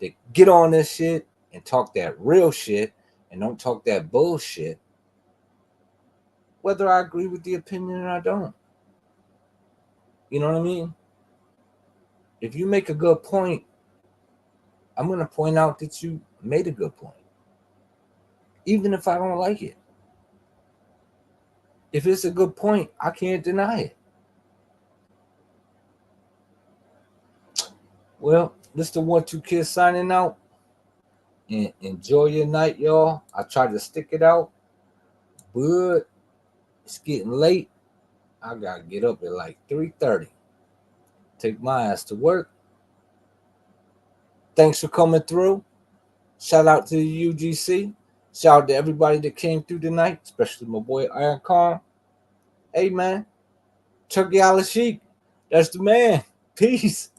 that get on this shit and talk that real shit and don't talk that bullshit, whether I agree with the opinion or I don't. You know what I mean? If you make a good point, I'm going to point out that you made a good point, even if I don't like it. If it's a good point, I can't deny it. Well, this is the 1-2 Kid signing out. And enjoy your night, y'all. I tried to stick it out, but it's getting late. I got to get up at like 3:30. Take my ass to work. Thanks for coming through. Shout out to the UGC. Shout out to everybody that came through tonight, especially my boy Iron Khan. Hey, man. Turkey Al Sheik. That's the man. Peace.